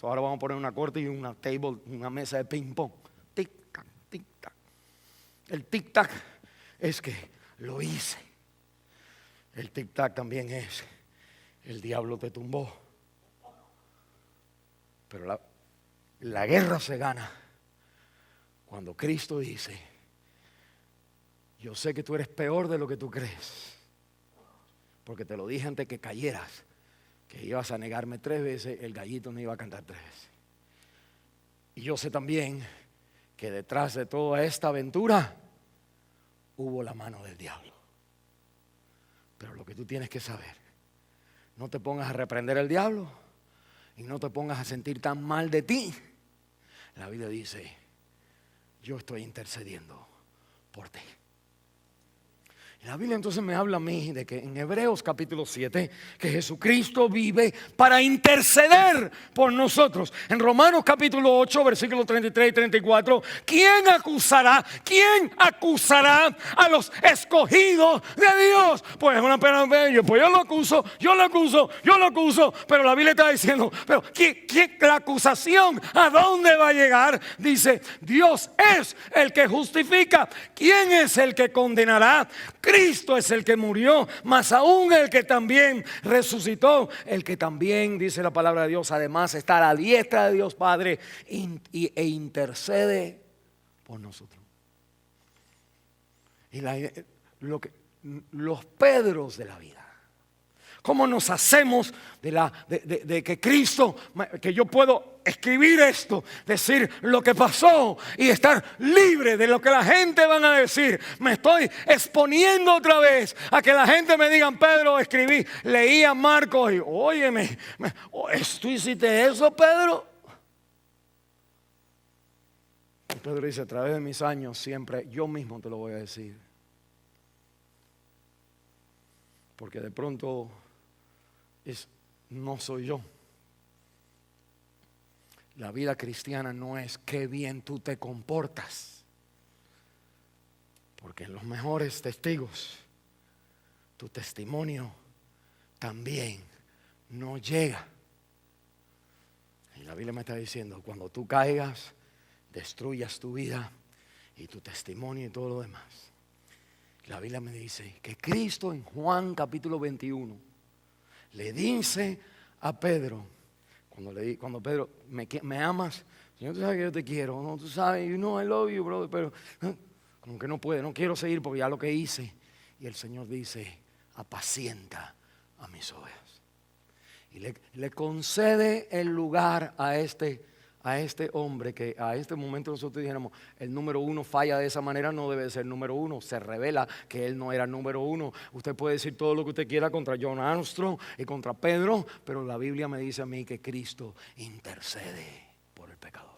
Ahora vamos a poner una corte y una mesa de ping pong. Tic tac, tic tac. El tic tac es que lo hice. El tic tac también es el diablo te tumbó. Pero la guerra se gana cuando Cristo dice, yo sé que tú eres peor de lo que tú crees, porque te lo dije antes que cayeras, que ibas a negarme 3 veces, el gallito no iba a cantar 3 veces. Y yo sé también que detrás de toda esta aventura hubo la mano del diablo. Pero lo que tú tienes que saber, no te pongas a reprender al diablo y no te pongas a sentir tan mal de ti. La Biblia dice, yo estoy intercediendo por ti. La Biblia entonces me habla a mí de que en Hebreos capítulo 7 que Jesucristo vive para interceder por nosotros. En Romanos capítulo 8 versículos 33 y 34, ¿quién acusará a los escogidos de Dios? Pues una pena, pues yo lo acuso, pero la Biblia está diciendo, pero la acusación ¿a dónde va a llegar? Dice, Dios es el que justifica. ¿Quién es el que condenará? Cristo es el que murió, más aún el que también resucitó, el que también, dice la palabra de Dios, además está a la diestra de Dios Padre e intercede por nosotros. Y los Pedros de la vida, ¿Cómo nos hacemos de que Cristo, que yo puedo escribir esto, decir lo que pasó y estar libre de lo que la gente van a decir? Me estoy exponiendo otra vez a que la gente me diga: Pedro, escribí, leí a Marcos y óyeme, ¿tú hiciste eso, Pedro? Y Pedro dice: a través de mis años siempre yo mismo te lo voy a decir. Porque de pronto no soy yo. La vida cristiana no es qué bien tú te comportas. Porque en los mejores testigos, tu testimonio también no llega. Y la Biblia me está diciendo: cuando tú caigas, destruyas tu vida y tu testimonio y todo lo demás. La Biblia me dice que Cristo en Juan capítulo 21 le dice a Pedro, cuando Pedro, ¿me amas? Señor, tú sabes que yo te quiero, no, tú sabes, you know I love you, brother, pero como que no puede, no quiero seguir porque ya lo que hice. Y el Señor dice: apacienta a mis ovejas. Y le concede el lugar a este hombre que a este momento nosotros dijéramos: el número uno falla de esa manera, no debe ser número uno. Se revela que él no era número uno. Usted puede decir todo lo que usted quiera contra John Armstrong y contra Pedro, pero la Biblia me dice a mí que Cristo intercede por el pecador.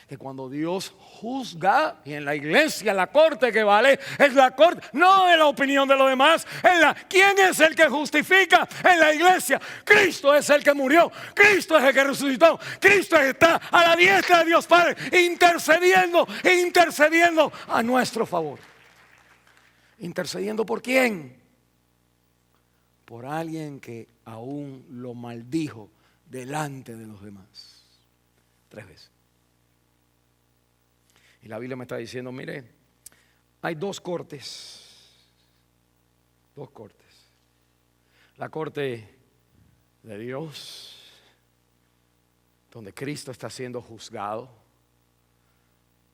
Que cuando Dios juzga, y en la iglesia la corte que vale es la corte, no es la opinión de los demás, ¿quién es el que justifica en la iglesia? Cristo es el que murió, Cristo es el que resucitó, Cristo está a la diestra de Dios Padre, intercediendo a nuestro favor. ¿Intercediendo por quién? Por alguien que aún lo maldijo delante de los demás 3 veces. Y la Biblia me está diciendo: mire, hay 2 cortes. 2 cortes. La corte de Dios, donde Cristo está siendo juzgado,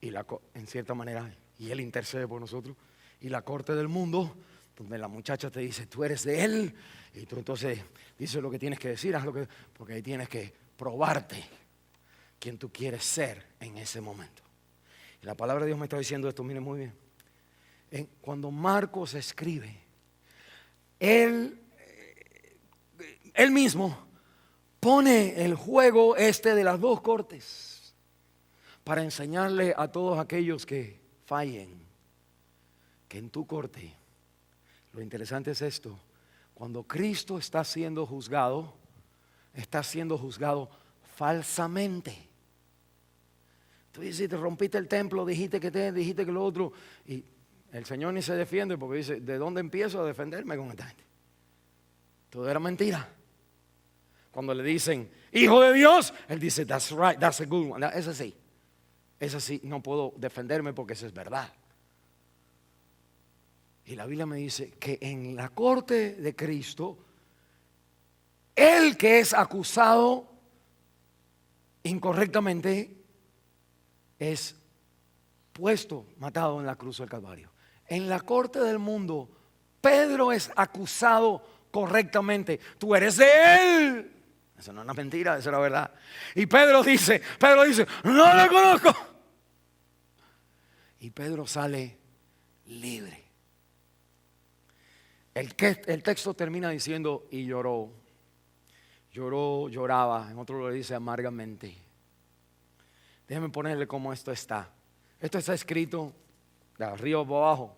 y en cierta manera, y Él intercede por nosotros. Y la corte del mundo, donde la muchacha te dice: tú eres de Él. Y tú entonces dices lo que tienes que decir, porque ahí tienes que probarte quién tú quieres ser en ese momento. Y la palabra de Dios me está diciendo esto, miren muy bien. Cuando Marcos escribe, él mismo pone el juego de las 2 cortes para enseñarle a todos aquellos que fallen que en tu corte, lo interesante es esto: cuando Cristo está siendo juzgado falsamente. Tú dices, te rompiste el templo, dijiste que lo otro, y el Señor ni se defiende porque dice: ¿de dónde empiezo a defenderme con esta gente? Todo era mentira. Cuando le dicen hijo de Dios, él dice: that's right, that's a good one. Ese sí, no puedo defenderme porque eso es verdad. Y la Biblia me dice que en la corte de Cristo, el que es acusado incorrectamente es matado en la cruz del Calvario. En la corte del mundo, Pedro es acusado correctamente: tú eres de Él. Eso no es una mentira, eso es la verdad. Y Pedro dice: no lo conozco. Y Pedro sale libre. El texto termina diciendo: y lloraba. En otro lo dice: amargamente. Déjenme ponerle cómo esto está. Esto está escrito de arriba abajo.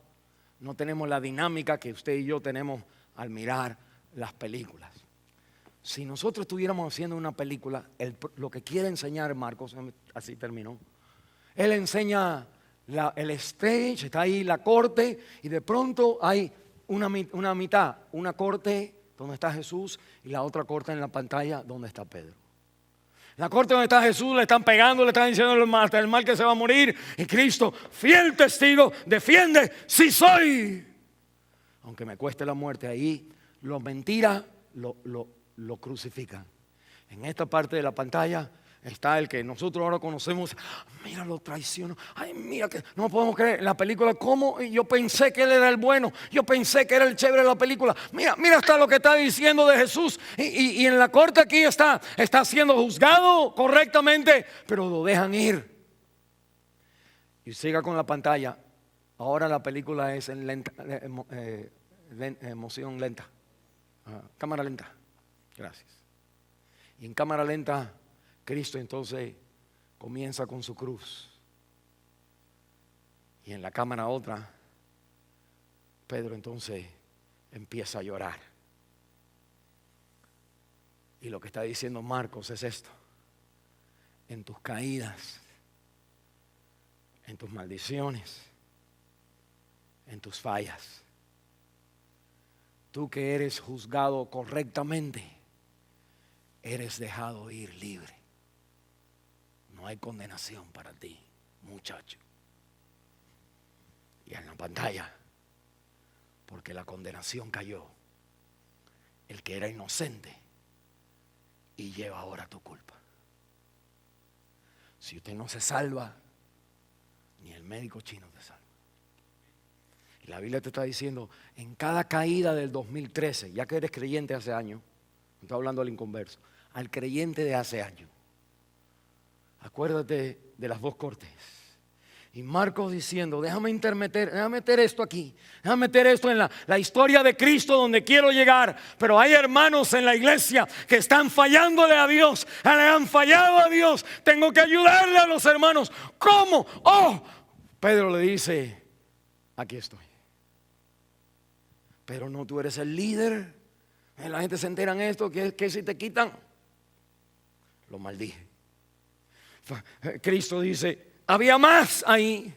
No tenemos la dinámica que usted y yo tenemos al mirar las películas. Si nosotros estuviéramos haciendo una película, lo que quiere enseñar Marcos, así terminó. Él enseña el stage, está ahí la corte, y de pronto hay una mitad, una corte donde está Jesús y la otra corte en la pantalla donde está Pedro. La corte donde está Jesús, le están pegando, le están diciendo el mal que se va a morir, y Cristo, fiel testigo, defiende: sí soy, aunque me cueste la muerte. Ahí lo mentira lo crucifican. En esta parte de la pantalla está el que nosotros ahora conocemos. Mira, lo traicionó. Ay, mira que no podemos creer. La película, ¿cómo? Yo pensé que él era el bueno. Yo pensé que era el chévere de la película. Mira, mira hasta lo que está diciendo de Jesús. Y en la corte aquí está siendo juzgado correctamente, pero lo dejan ir. Y siga con la pantalla. Ahora la película es en lenta, emoción lenta. Cámara lenta. Gracias. Y en cámara lenta, Cristo entonces comienza con su cruz. Y en la cámara otra, Pedro entonces empieza a llorar. Y lo que está diciendo Marcos es esto: en tus caídas, en tus maldiciones, en tus fallas, tú que eres juzgado correctamente, eres dejado ir libre. No hay condenación para ti, muchacho. Y en la pantalla, porque la condenación cayó, el que era inocente y lleva ahora tu culpa. Si usted no se salva, ni el médico chino te salva. Y la Biblia te está diciendo, en cada caída del 2013, ya que eres creyente hace años, no estoy hablando al inconverso, al creyente de hace años, acuérdate de las dos cortes. Y Marcos diciendo, déjame meter esto aquí, déjame meter esto en la historia de Cristo donde quiero llegar. Pero hay hermanos en la iglesia que están fallándole a Dios, le han fallado a Dios. Tengo que ayudarle a los hermanos. ¿Cómo? Oh, Pedro le dice, aquí estoy. Pero no, tú eres el líder. La gente se entera en esto, que si te quitan, lo maldije. Cristo dice, había más ahí,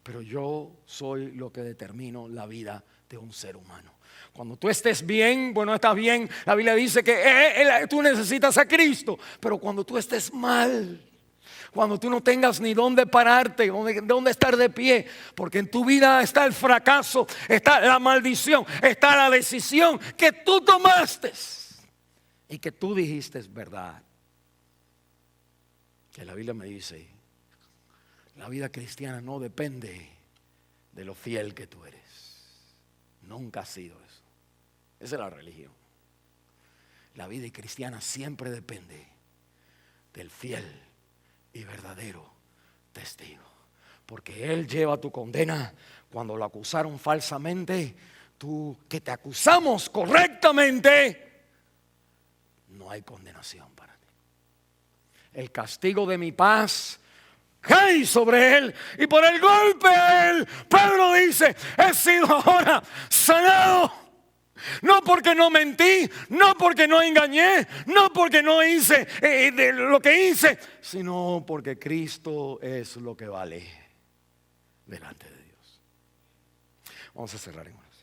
pero yo soy lo que determino la vida de un ser humano. Cuando tú estés bien, bueno, estás bien. La Biblia dice que tú necesitas a Cristo. Pero cuando tú estés mal, cuando tú no tengas ni dónde pararte, dónde estar de pie, porque en tu vida está el fracaso, está la maldición, está la decisión que tú tomaste y que tú dijiste es verdad. Que la Biblia me dice, la vida cristiana no depende de lo fiel que tú eres. Nunca ha sido eso. Esa es la religión. La vida cristiana siempre depende del fiel y verdadero testigo. Porque él lleva tu condena. Cuando lo acusaron falsamente, tú que te acusamos correctamente, no hay condenación para ti. El castigo de mi paz cae sobre él, y por el golpe a él, Pedro dice, he sido ahora sanado. No porque no mentí, no porque no engañé, no porque no hice de lo que hice, sino porque Cristo es lo que vale delante de Dios. Vamos a cerrar, hermanos.